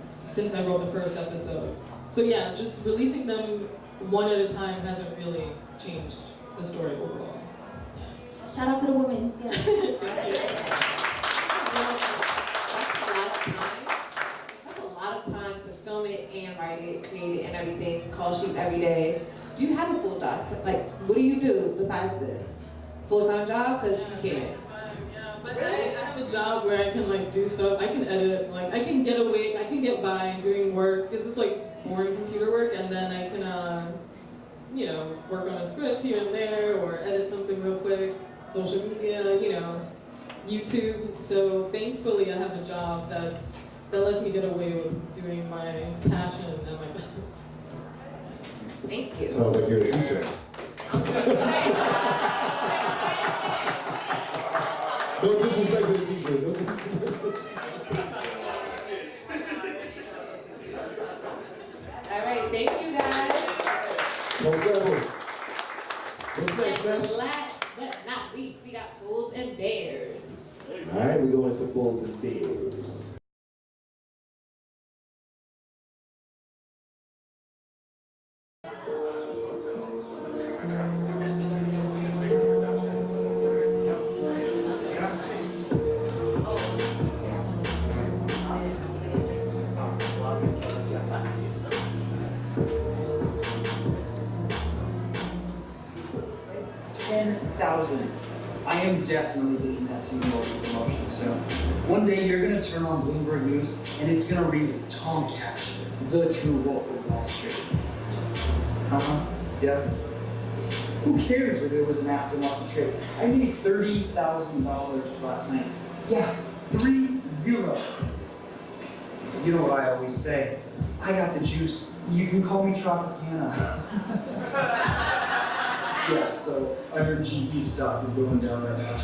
since I wrote the first episode. So yeah, just releasing them one at a time hasn't really changed the story overall. Shout out to the women. Yeah. That's a lot of time to film it and write it, create it, and everything. Call sheets every day. Do you have a full job? Like, what do you do besides this? Full-time job? Because you can't. But I have a job where I can like do stuff. I can edit. Like I can get away. I can get by doing work because it's like boring computer work, and then I can, you know, work on a script here and there, or edit something real quick. Social media, you know, YouTube. So thankfully, I have a job that lets me get away with doing my passion and my best. Thank you. Sounds like you're a teacher. No disrespect to the teacher. No disrespect. All right, thank you guys. What's next, Ness? Last but not least, we got Bulls and Bears. All right, we're going into Bulls and Bears. I am definitely getting that seniority promotion. So one day you're gonna turn on Bloomberg News and it's gonna read Tom Cash, the true wolf of Wall Street. Yeah. Who cares if it was an aftermarket trade? I made $30,000 last night. Yeah, 3-0. You know what I always say? I got the juice. You can call me Tropicana. Yeah, so I heard GE stock is going down right now.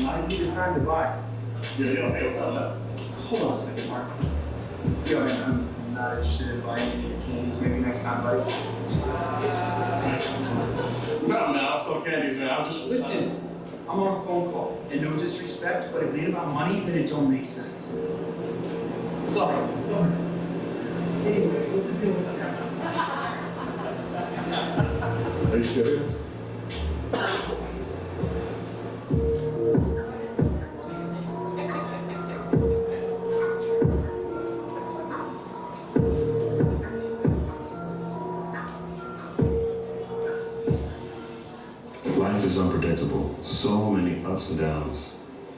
Might be the time to buy. Yeah, what's up? Hold on a second, Mark. Yo, man, I'm not interested in buying any of your candies. Maybe next time, buddy. No, man, I'm so candies, man. I'm just... Listen, I'm on a phone call, and no disrespect, but if it ain't about money, then it don't make sense. Sorry. Anyway, what's the deal with that? Are you serious? Life is unpredictable. So many ups and downs.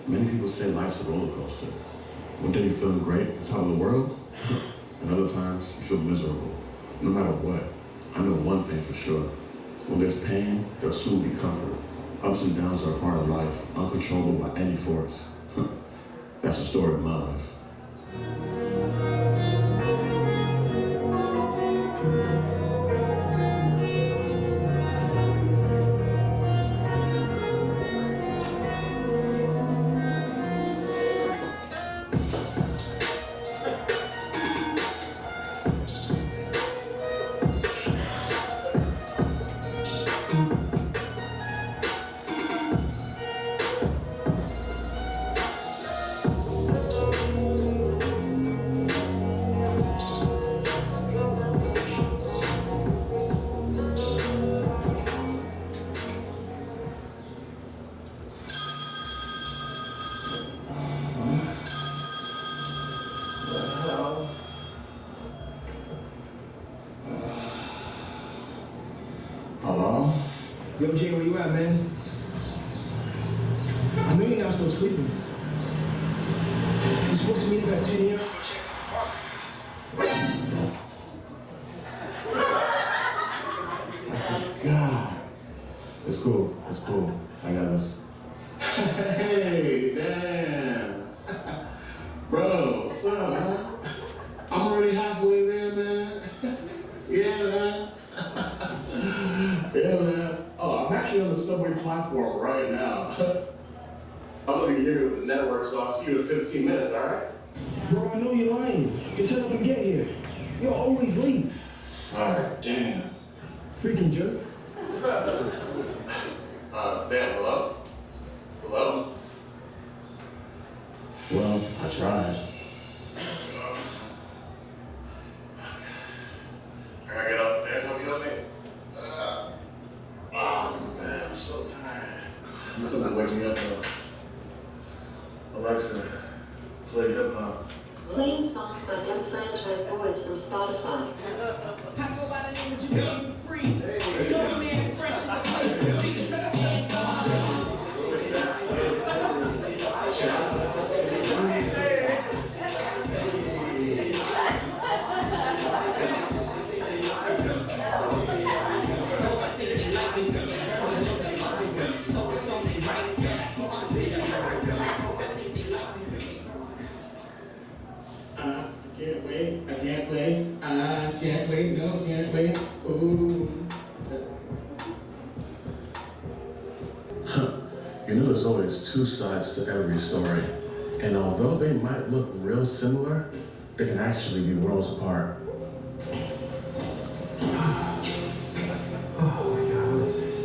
Many people say life's a roller coaster. One day you're feeling great, on top of the world, and other times you feel miserable. No matter what, I know one thing for sure. When there's pain, there'll soon be comfort. Ups and downs are a part of life, uncontrollable by any force. That's the story of my life. Hello? Yo, Jay, where you at, man? I know you're not still sleeping. You're supposed to meet up at 10 a.m. to go check these apartments. God. It's cool. It's cool. I got this. Hey, damn. Bro, what's up, man? I'm already halfway there, man. Yeah, man. Yeah, man. Oh, I'm actually on the subway platform. my form right now. I'm looking at you, the network, so I'll see you in 15 minutes, all right? Bro, I know you're lying. Just hurry up and get here. You're always late. All right, damn. Freaking jerk. Dan, hello? Hello? Well, I tried. I gotta get up. Dan's gonna kill me. Oh man, I'm so tired. There's something waking me up though. Alexa, play hip hop. Playing songs by Dem Franchise Boys from Spotify. I go by the name of Jamaican Free. Young man, fresh in the place to be. I can't wait, no, can't wait, ooh. You know there's always two sides to every story. And although they might look real similar, they can actually be worlds apart. Oh my God, what is this?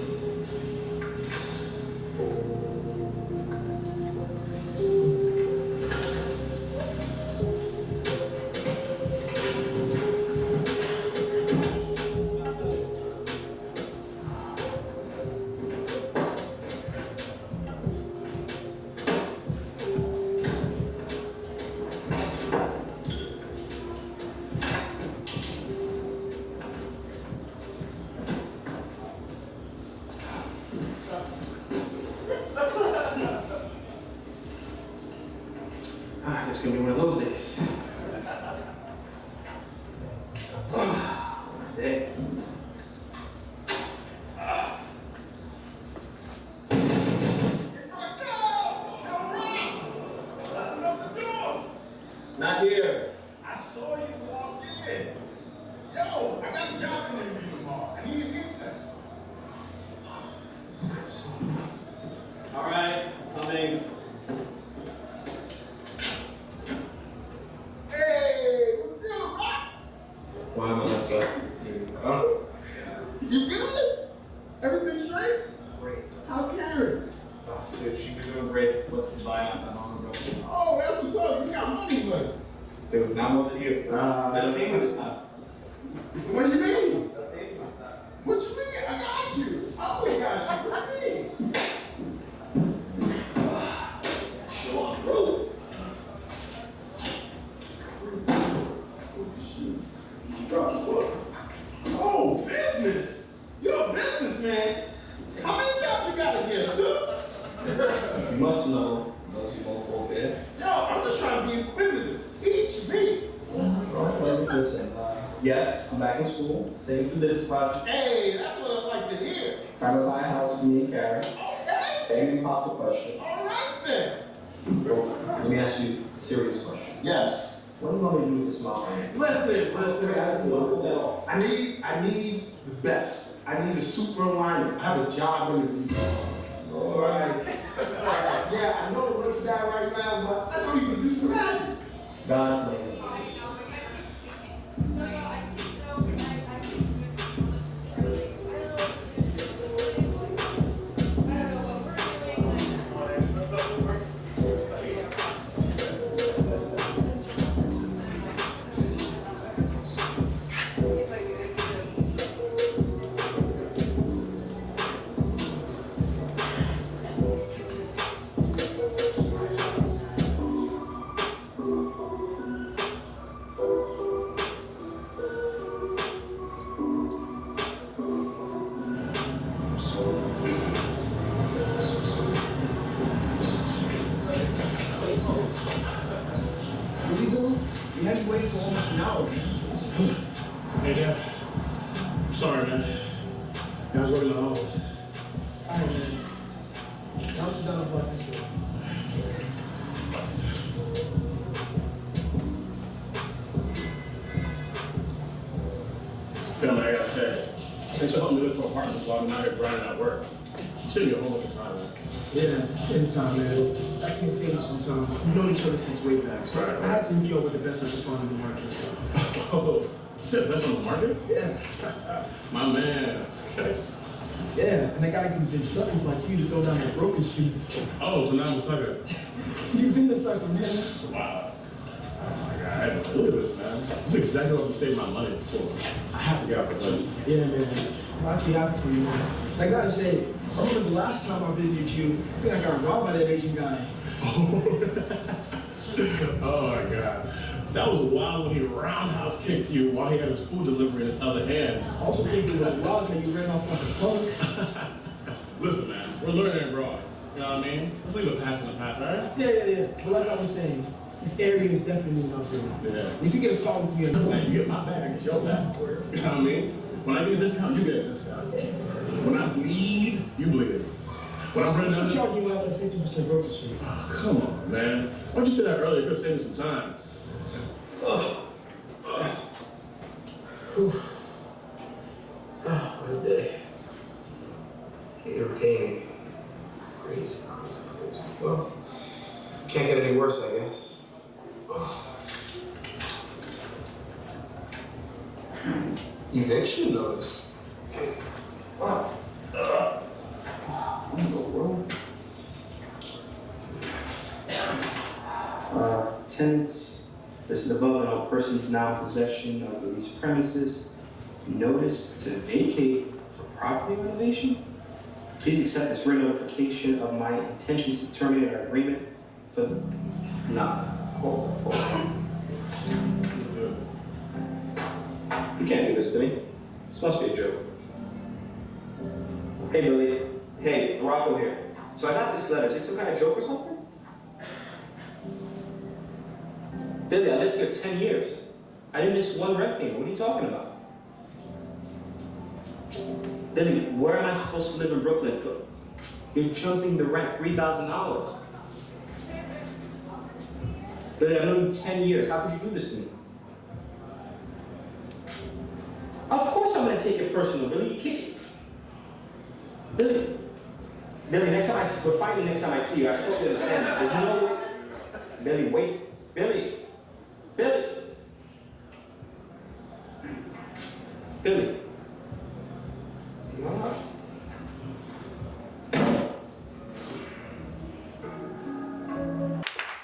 It's gonna be one of those days. Day. Not here. I saw you walk in. Yo, I got a job interview tomorrow. I need you to get that. All right, coming. Hey, what's good, bro? Why am I not so? You good? Everything straight? Great. How's Karen? Dude, she's been doing great. What's been buying up and on the road? Oh, that's what's up. You got money. Dude, not more than you. That'll pay me this time. What do you mean? What you mean? I got you. I always got you. What do you mean? Show on the road. Oh, business. You're a businessman. How many jobs you got in here? 2? You must know. Unless you won't fall there. Yo, I'm just trying to be inquisitive. Teach me. Well, listen. Yes, I'm back in school. Taking some business classes. Hey, that's what I like to hear. Trying to buy a house for me and Karen. Okay. Baby, pop the question. All right then. Let me ask you a serious question. Yes. What do you want me to do with this mom? Listen. I need the best. I need a super alignment. I have a job interview. All right. Yeah, I know it looks bad right now, but I know you can do some magic. God bless you. What are you doing? We had you waiting for almost an hour, man. Hey, Dad. I'm sorry, man. I was working on all this. All right, man. Now sit down and block this way. Tell me, I gotta say, thanks for helping me look for apartments while I'm out here grinding at work. Should be a whole bunch of time, man. Yeah, anytime, man. I can save you some time. We've known each other since way back, so I had to hook you up with the best I could find in the market. Oh, shit, that's on the market? Yeah. My man. Yeah, and I gotta convince suckers like you to go down that broken street. Oh, so now I'm a sucker. You've been a sucker, man. Wow. Oh my God, look at this, man. This is exactly what I'm saving my money for. I have to get out the budget. Yeah, man. I'm actually happy for you, man. I gotta say, I remember the last time I visited you, I think I got robbed by that Asian guy. Oh my God. That was wild when he roundhouse kicked you while he had his food delivery in his other hand. I also think it was wild when you ran off like a punk. Listen, man, we're learning abroad. You know what I mean? Let's leave the past in the past, right? Yeah. But like I was saying, this area is definitely not good. Yeah. If you get a spot with me, Man, you get my bag, I get your bag. You know what I mean? When I get a discount, you get a discount. When I bleed, you bleed. When I'm running out, charging you out at 50% brokerage fee. Oh, come on, man. Why don't you say that earlier? You could save me some time. What a day. Entertaining. Crazy. Well, can't get any worse, I guess. Eviction notice. Wow. What in the world? Tenants listed above and all persons now in possession of the leased premises notice to vacate for property renovation. Please accept this written notification of my intentions to terminate our agreement for hold on. You can't do this to me. This must be a joke. Hey, Billy. Hey, Rocco here. So I got this letter. Is it some kind of joke or something? Billy, I lived here 10 years. I didn't miss one rent payment. What are you talking about? Billy, where am I supposed to live in Brooklyn? You're jumping the rent, $3,000. Billy, I've known you 10 years. How could you do this to me? Of course I'm going to take it personal, Billy. You kick it. Billy, next time we're fighting next time I see you. I just hope you understand this. There's no way. Billy, wait. Billy. You all right?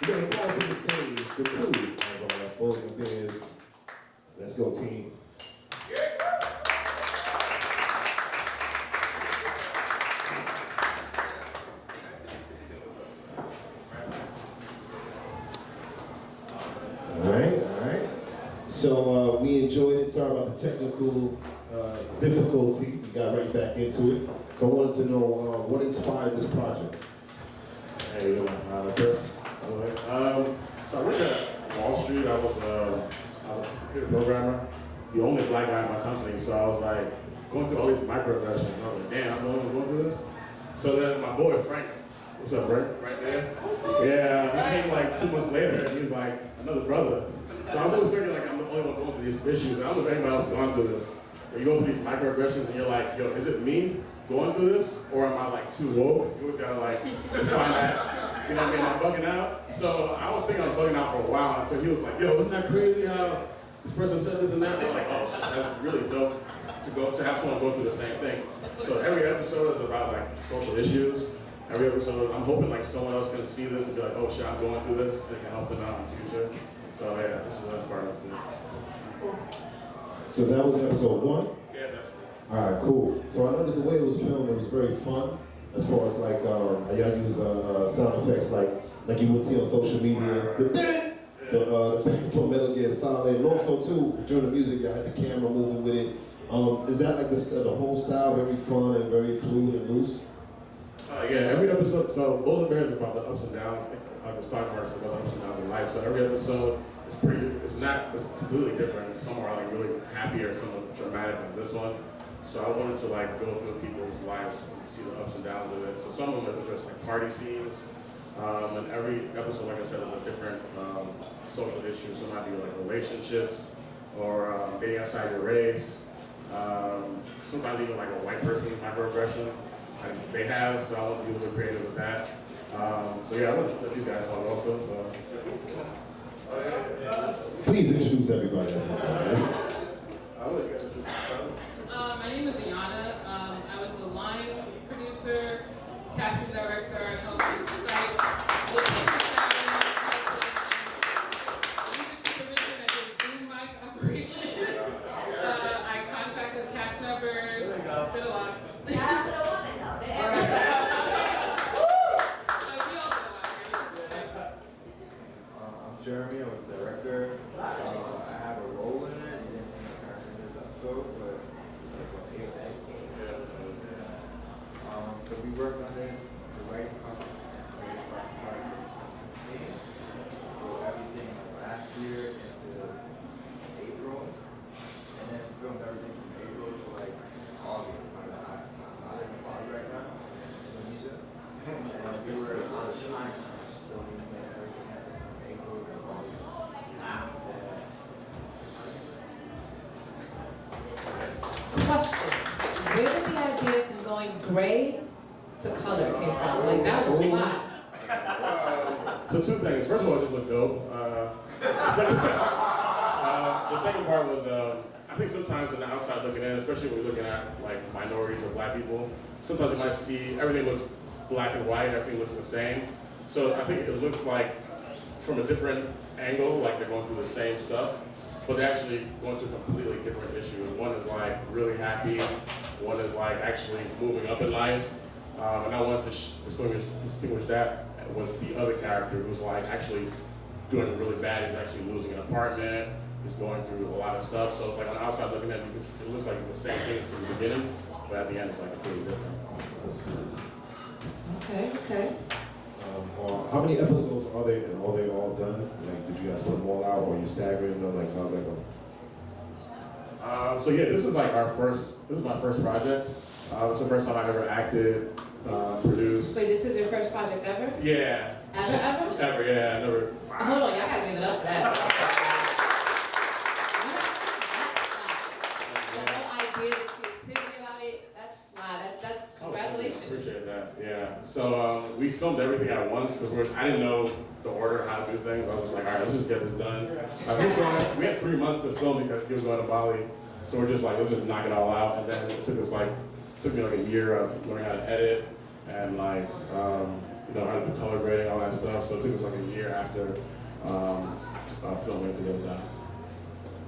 We're going to call to the stage the crew of Bulls&BEARS. Let's go, team. All right. So we enjoyed it. Sorry about the technical difficulty. We got right back into it. So I wanted to know what inspired this project. Hey, Chris. So I worked at Wall Street. I was a computer programmer, the only black guy in my company. So I was like going through all these microaggressions. I was like, damn, I'm the only one going through this. So then my boy Frank, what's up, Frank? Right there. Yeah, he came like 2 months later, and he's like another brother. So I was always thinking like I'm the only one going through these issues. And I don't know if anybody else has gone through this. When you go through these microaggressions and you're like, yo, is it me going through this, or am I like too woke? You always gotta like find that. You know what I mean? Am I bugging out? So I was thinking I was bugging out for a while until he was like, yo, isn't that crazy how this person said this and that? And I'm like, oh, shit, that's really dope to have someone go through the same thing. So every episode is about like social issues. Every episode, I'm hoping like someone else can see this and be like, oh shit, I'm going through this, and it can help them out in the future. So yeah, this is what inspired us to this. So that was episode 1? Yeah, all right, cool. So I noticed the way it was filmed, it was very fun. As far as like, y'all use sound effects like you would see on social media. The thing from Metal Gear Solid, and also too, during the music, y'all had the camera moving with it. Is that like the whole style, very fun and very fluid and loose? Yeah, every episode, so Bulls&BEARS is about the ups and downs, the stock market's about the ups and downs in life. So every episode is it's completely different. Some are like really happy or some are dramatic like this one. So I wanted to like go through people's lives and see the ups and downs of it. So some of them are just like party scenes. And every episode, like I said, is a different social issue. So it might be like relationships or dating outside your race. Sometimes even like a white person microaggression. they have, so I want to be a little bit creative with that. So yeah, I want to let these guys talk also. So. Please introduce everybody. My name is Iana. I was the line producer, casting director, I helped with site, location styling, music supervision, I did boom mic operation. I contacted cast members, did a lot. I'm Jeremy, I was the director. I have a role in it. You didn't see my character in this episode, but it's like what, 8 episodes. So we worked on this, the writing process, started in 2017. Wrote everything like last year into April, and then filmed everything from April to like August. I'm not in Bali right now, in Indonesia. And we were on a time crunch, so we made everything happen from April to August. Question. Where did the idea from going gray to color came from? Like, that was a lot. So two things. First of all, it just looked dope. The second part was, I think sometimes on the outside looking in, especially when you're looking at like minorities or black people, sometimes you might see everything looks black and white, everything looks the same. So I think it looks like from a different angle, like they're going through the same stuff, but they're actually going through completely different issues. One is like really happy, one is like actually moving up in life. And I wanted to distinguish that with the other character who's like actually doing really bad. He's actually losing an apartment. He's going through a lot of stuff. So it's like on the outside looking at it, it looks like it's the same thing from the beginning, but at the end it's like completely different. Okay. How many episodes are they, and are they all done? Like, did you guys put them all out, or are you staggering them? Like, how's that going? So yeah, this is like this is my first project. It's the first time I ever acted, produced. Wait, this is your first project ever? Yeah. Ever? Ever, yeah, never. Hold on, y'all gotta give it up for that. The whole idea, the creativity about it, that's fly. That's congratulations. Appreciate that, yeah. So we filmed everything at once because I didn't know the order, how to do things. I was just like, all right, let's just get this done. We had 3 months to film because he was going to Bali. So we're just like, let's just knock it all out. And then it took me like a year of learning how to edit and like, how to do color grading, all that stuff. So it took us like a year after filming to get it done.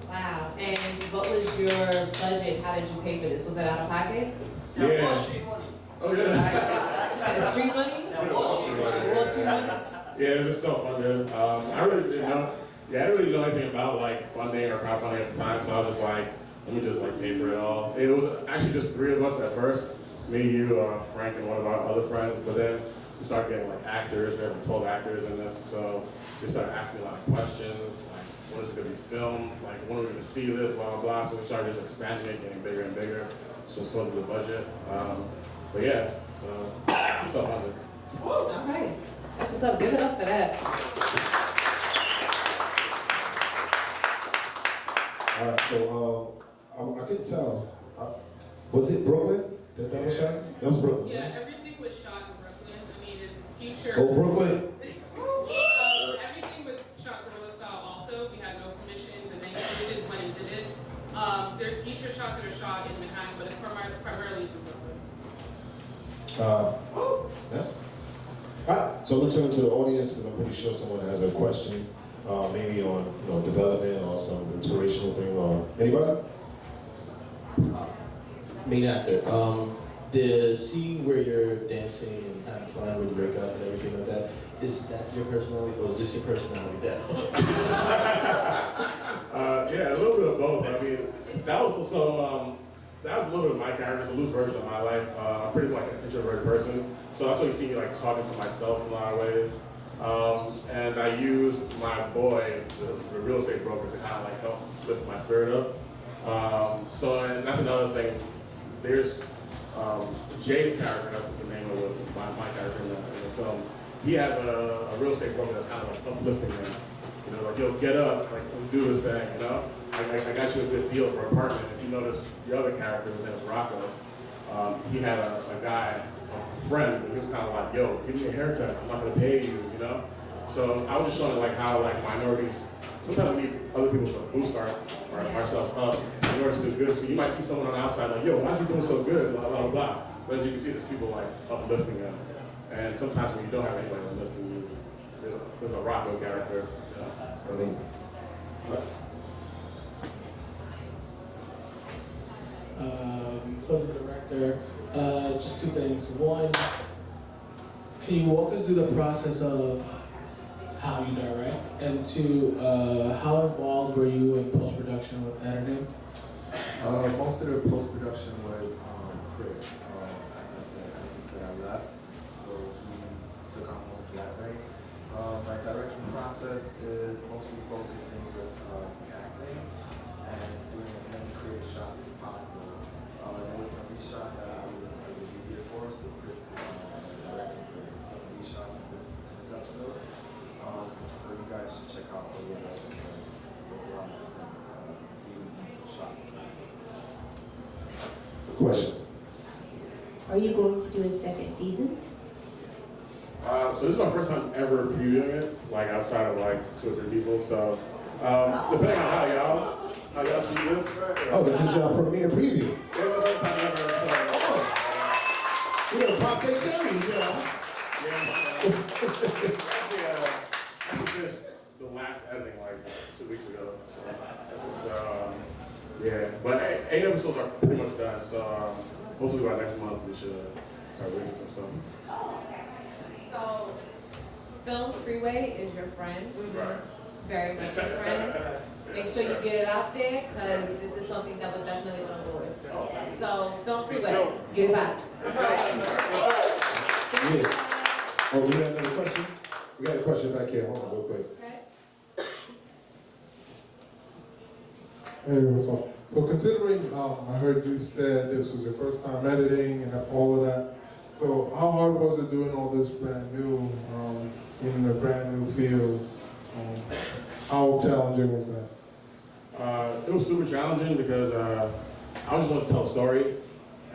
Wow. And what was your budget? How did you pay for this? Was it out of pocket? Yeah. Wall Street money. Oh yeah. Is that street money? Wall Street money. Wall Street money? Yeah, it was just self-funded. I really didn't know. Yeah, I didn't really know anything about like funding or crowdfunding at the time, so I was just like, let me just like pay for it all. It was actually just 3 of us at first, me, you, Frank, and one of our other friends. But then we started getting like actors. We have 12 actors in this, so they started asking me a lot of questions, like when is it gonna be filmed, like when are we gonna see this, blah blah blah. So we started just expanding it, getting bigger and bigger. So did the budget. But yeah, so it's self-funded. All right. That's what's up. Give it up for that. All right, so I couldn't tell. Was it Brooklyn that was shot? That was Brooklyn. Yeah, everything was shot in Brooklyn. I mean, in the future. Oh, Brooklyn. Everything was shot guerrilla style also. We had no permissions, and they did it when he did it. There's future shots that are shot in Manhattan, but it's primarily it's in Brooklyn. Yes. All right, so I'm gonna turn to the audience because I'm pretty sure someone has a question, maybe on development or some inspirational thing. Or anybody? Main actor. The scene where you're dancing and having fun when you break up and everything like that, is that your personality, or is this your personality now? Yeah, a little bit of both. I mean, that was a little bit of my character, it's a loose version of my life. I'm pretty like an introverted person, so that's why you see me like talking to myself in a lot of ways. And I used my boy, the real estate broker, to kind of like help lift my spirit up. And that's another thing. There's Jay's character, that's the name of my character in the film. He has a real estate broker that's kind of like uplifting him. You know, like, yo, get up, like, let's do this thing, you know? I got you a good deal for an apartment. If you notice your other character, his name is Rocco, he had a guy, a friend, and he was kind of like, yo, give me a haircut, I'm not gonna pay you, you know? So I was just showing like how like minorities, sometimes we need other people to boost ourselves up in order to do good. So you might see someone on the outside like, yo, why is he doing so good, blah, blah, blah. But as you can see, there's people like uplifting him. And sometimes when you don't have anyone uplifting you, there's a Rocco character. You know? So For the director, just two things. One, can you walk us through the process of how you direct? And two, how involved were you in post-production with editing? Most of the post-production was Chris. As I said, I left, so he took on most of that thing. My directing process is mostly focusing with acting and doing as many creative shots as possible. There were some of these shots that I was here for, so Chris directed some of these shots in this episode. So you guys should check out all of those. There's a lot of different views and shots. Question. Are you going to do a second season? So this is my first time ever previewing it, like outside of like 2 or 3 people. So depending on how y'all shoot this. Oh, this is your premiere preview. It's the first time ever. You know, pop their cherries, you know. I finished the last editing like 2 weeks ago. So yeah, but 8 episodes are pretty much done. So hopefully by next month we should start releasing some stuff. So, Film Freeway is your friend. Right. Very much your friend. Make sure you get it out there, because this is something that we're definitely on board. So, Film Freeway, get it out. Alright? Yeah. Oh, we got another question? We got a question back here. Hold on real quick. Hey, what's up? So considering, I heard you said this was your first time editing and all of that. So how hard was it doing all this brand new, in a brand new field? How challenging was that? It was super challenging because I just wanted to tell a story,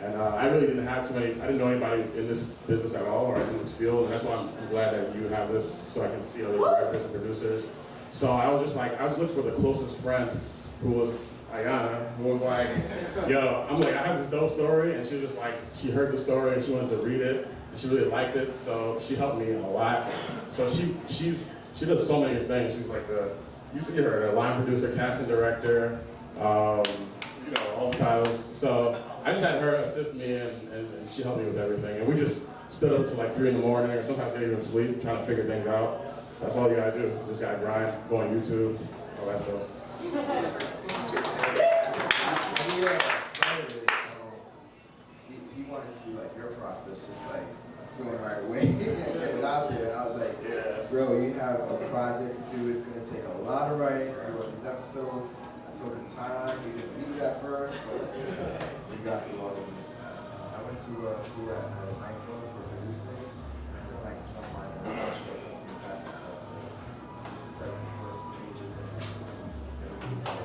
and I really didn't have too many. I didn't know anybody in this business at all or in this field, and that's why I'm glad that you have this, so I can see other directors and producers. So I was just like, I was looking for the closest friend, who was Ayana, who was like, yo, I'm like, I have this dope story, and she was just like, she heard the story and she wanted to read it, and she really liked it, so she helped me a lot. So she does so many things. She's like you see her, the line producer, casting director, you know, all the titles. So I just had her assist me, and she helped me with everything. And we just stood up till like 3 in the morning, or sometimes didn't even sleep, trying to figure things out. So that's all you gotta do. Just gotta grind, go on YouTube, all that stuff. He wanted to be like your process, just like feeling right away and get it out there. And I was like, bro, you have a project to do. It's gonna take a lot of writing through these episodes. I told him time. We didn't believe that first, but we got through all of it. I went to school at Nightfall for producing, and then like some minor short films in the past and stuff. This is like the first major thing that we did.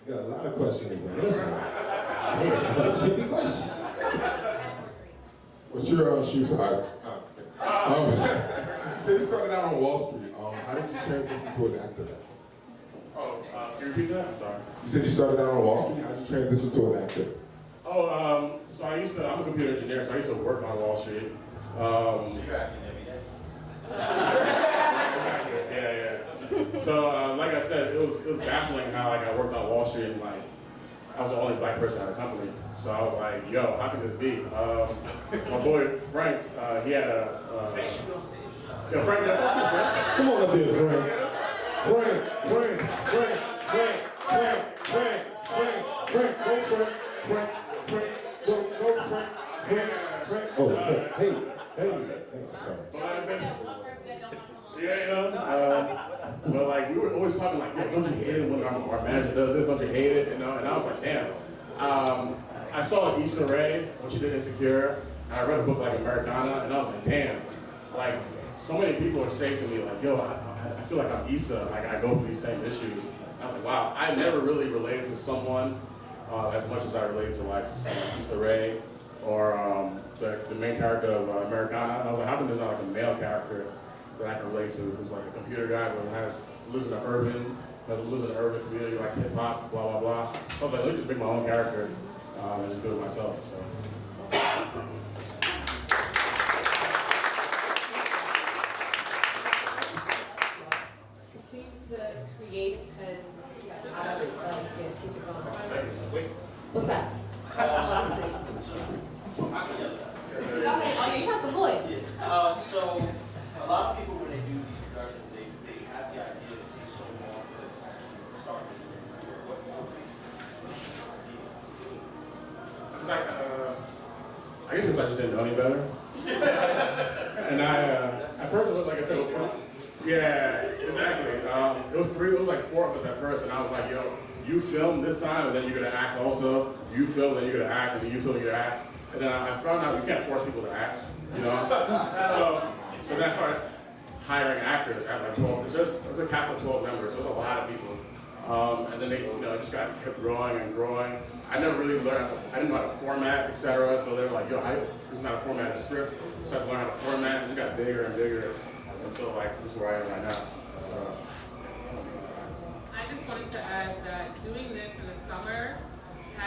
We got a lot of questions in this one. Man, it's like 50 questions. What's your shoe size? You said you started out on Wall Street. How did you transition to an actor? Can you repeat that? I'm sorry. You said you started out on Wall Street. How did you transition to an actor? So I'm a computer engineer, so I used to work on Wall Street. Yeah. So like I said, it was baffling how like I worked on Wall Street and like I was the only black person at the company. So I was like, yo, how can this be? My boy Frank, he had a Frank. Come on up there, Frank. Frank, go Frank. Oh, shit. Hey, sorry. Yeah, you know, but like we were always talking like, yo, don't you hate it when our manager does this? Don't you hate it? You know, and I was like, damn. I saw Issa Rae when she did Insecure, and I read a book like Americana, and I was like, damn, like so many people are saying to me like, yo, I feel like I'm Issa, like I go through these same issues. I was like, wow, I never really related to someone as much as I relate to like Issa Rae or the main character of Americana. I was like, how come there's not like a male character that I can relate to who's like a computer guy who lives in an urban community, likes hip hop, blah blah blah. So I was like, let me just make my own character and just do it myself. So. Continue to create because keep it going. What's that? Go ahead. Oh, you got the voice. So a lot of people when they do these productions, they have the idea that it takes so long to start. I guess it's I just didn't know any better. And at first, like I said, it was fun. Yeah, exactly. It was like 4 of us at first, and I was like, yo, you film this time, and then you're gonna act also. You film, then you're gonna act, and then you film, you're gonna act. And then I found out you can't force people to act, you know? So then I started hiring actors. I had like 12, there's a cast of 12 members, so there's a lot of people. And then they, just kept growing and growing. I never really learned, I didn't know how to format, etc. So they were like, yo, this is not a formatted script. So I had to learn how to format, and it got bigger and bigger until like, this is where I am right now. I just wanted to add that doing this in the summer, I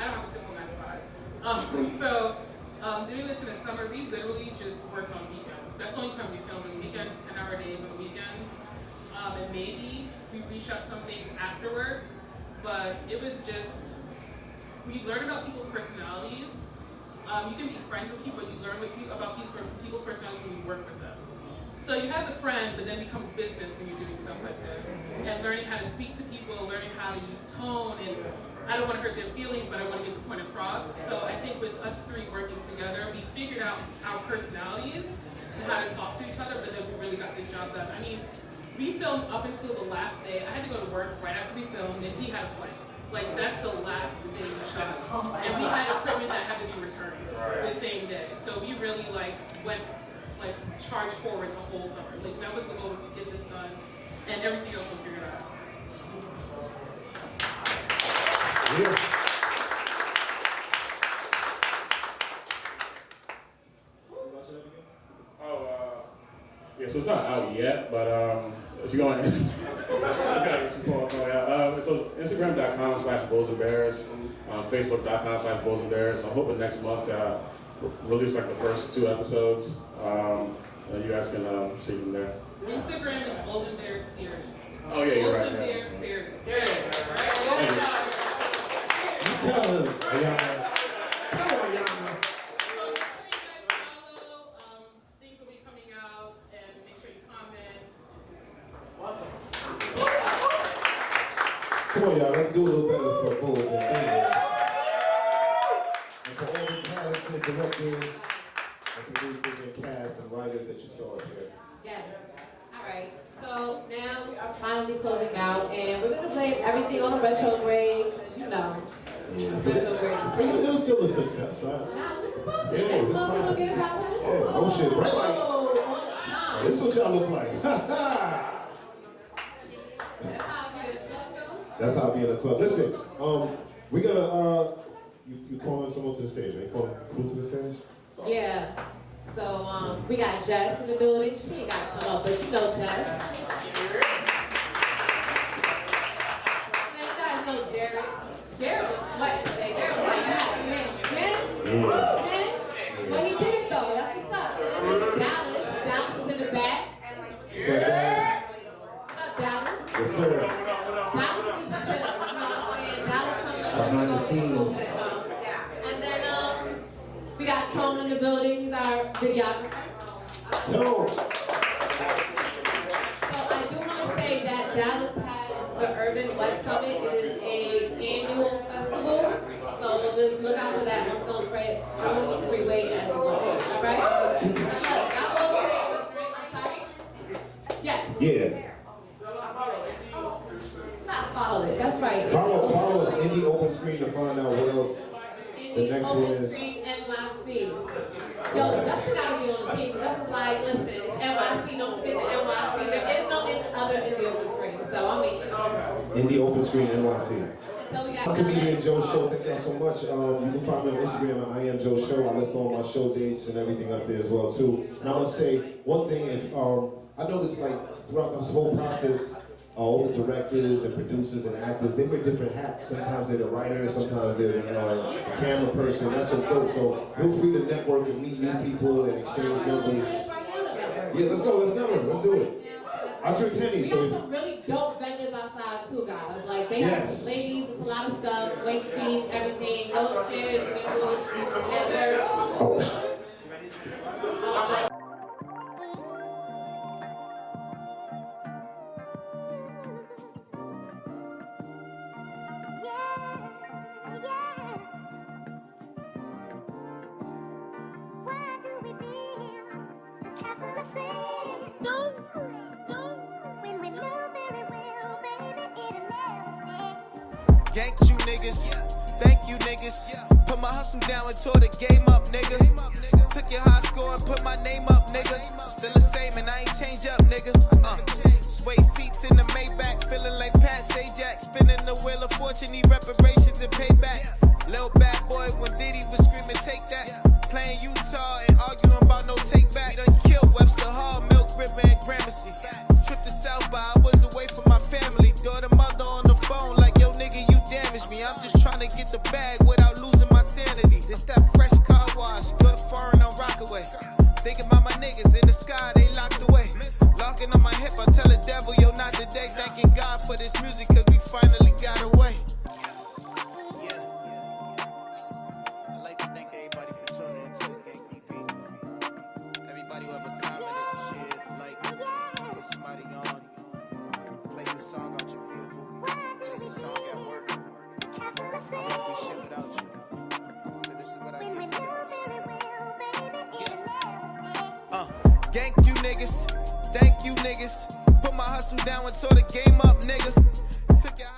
don't have a typical 9 to 5. Doing this in the summer, we literally just worked on weekends. That's the only time we filmed on weekends, 10-hour days on the weekends. And maybe we reshot something afterward, but it was just, we learned about people's personalities. You can be friends with people, but you learn about people's personalities when you work with them. So you have the friend, but then it becomes business when you're doing stuff like this. And learning how to speak to people, learning how to use tone, and I don't want to hurt their feelings, but I want to get the point across. So I think with us 3 working together, we figured out our personalities and how to talk to each other, but then we really got this job done. I mean, we filmed up until the last day. I had to go to work right after we filmed, and he had a flight. Like, that's the last day we shot. And we had equipment that had to be returned the same day. So we really, charged forward the whole summer. Like, that was the goal, was to get this done, and everything else was figured out. Yeah, so it's not out yet, but if you're going, so Instagram.com/BULLS&BEARS, Facebook.com/BULLS&BEARS. So I'm hoping next month to release like the first 2 episodes, and you guys can see them there. Instagram is Bulls&BEARS series. Oh yeah, you're right. Bulls&BEARS series. You tell him, Ayana. Come on, y'all, let's do a little better for Bulls and Bears. And for all the talented directors and producers and cast and writers that you saw here. Yes. All right. So now we are finally closing out, and we're going to blame everything on retrograde, because retrograde. It was still a success, right? Yeah, it was gonna get about it. Yeah, no shit. Right, like, this is what y'all look like. That's how I be in the club. Listen, we're gonna you calling someone to the stage, right? You calling crew to the stage? Yeah. So we got Jess in the building. She ain't gotta come up, but you know Jess. And you guys know Jared. Jared was sweating today. Jared was like, man. But he did it though. That's what's up. And then Dallas was in the back. What's up, guys? What's up, Dallas? Yes, sir. Dallas just chilling. You know what I'm saying? Dallas comes Behind the scenes. And then we got Tone in the building. He's our videographer. Tone. So I do want to say that Dallas has the Urban Web Summit. It is an annual festival. So just look out for that on Film Fred on the freeway as well. All right? Y'all go over there. I'm sorry? Yes. Yeah. Not follow it. That's right. Follow us, Indie Open Screen, to find out what else the next one is. NYC. Yo, Justin gotta be on the team. Justin's like, listen, Split Screen NYC. So we got I'm comedian Joe Show. Thank y'all so much. You can find me on Instagram at I Am Joe Show. I list all my show dates and everything up there as well too. And I must say one thing: if I noticed like throughout this whole process, all the directors and producers and actors, they wear different hats. Sometimes they're the writer, sometimes they're the camera person. That's so dope. So feel free to network and meet new people and exchange numbers. Yeah, let's go. Let's network. Let's do it. I drink Henny, We so got if some really dope vendors outside too, guys. Like they have Yes. ladies, it's a lot of stuff, weight fees, everything. Go upstairs, mingles, network. Oh. Yank you niggas, thank you niggas. Put my hustle down and tore the game up, nigga. Took your high score and put my name up, nigga. I'm still the same and I ain't change up, nigga. Sway seats in the Maybach, feeling like Pat Sajak. Spinning the wheel of fortune, need reparations and payback. Little bad boy when Diddy was screaming, take that. Playing Utah and arguing about no take back. Done killed Webster Hall, Milk River and Gramercy. Tripped to South by I was away from my family. Daughter mother on the phone like, yo nigga, you damaged me. I'm just trying to get the bag without losing my sanity. This that fresh car wash, good foreign on Rockaway. Thinking about my niggas in the sky, they locked away. Locking on my hip, I tell the devil, yo, not today. Thanking God for this music, cause we finally got away. I'd like to thank everybody for tuning into this Gang DP. Everybody who ever commented, shared, like, put somebody on, play this song out your vehicle, play this song at work. I won't do shit without you. So this is what I give to y'all. Gank you niggas, thank you niggas. Put my hustle down and tore the game up, nigga. Took your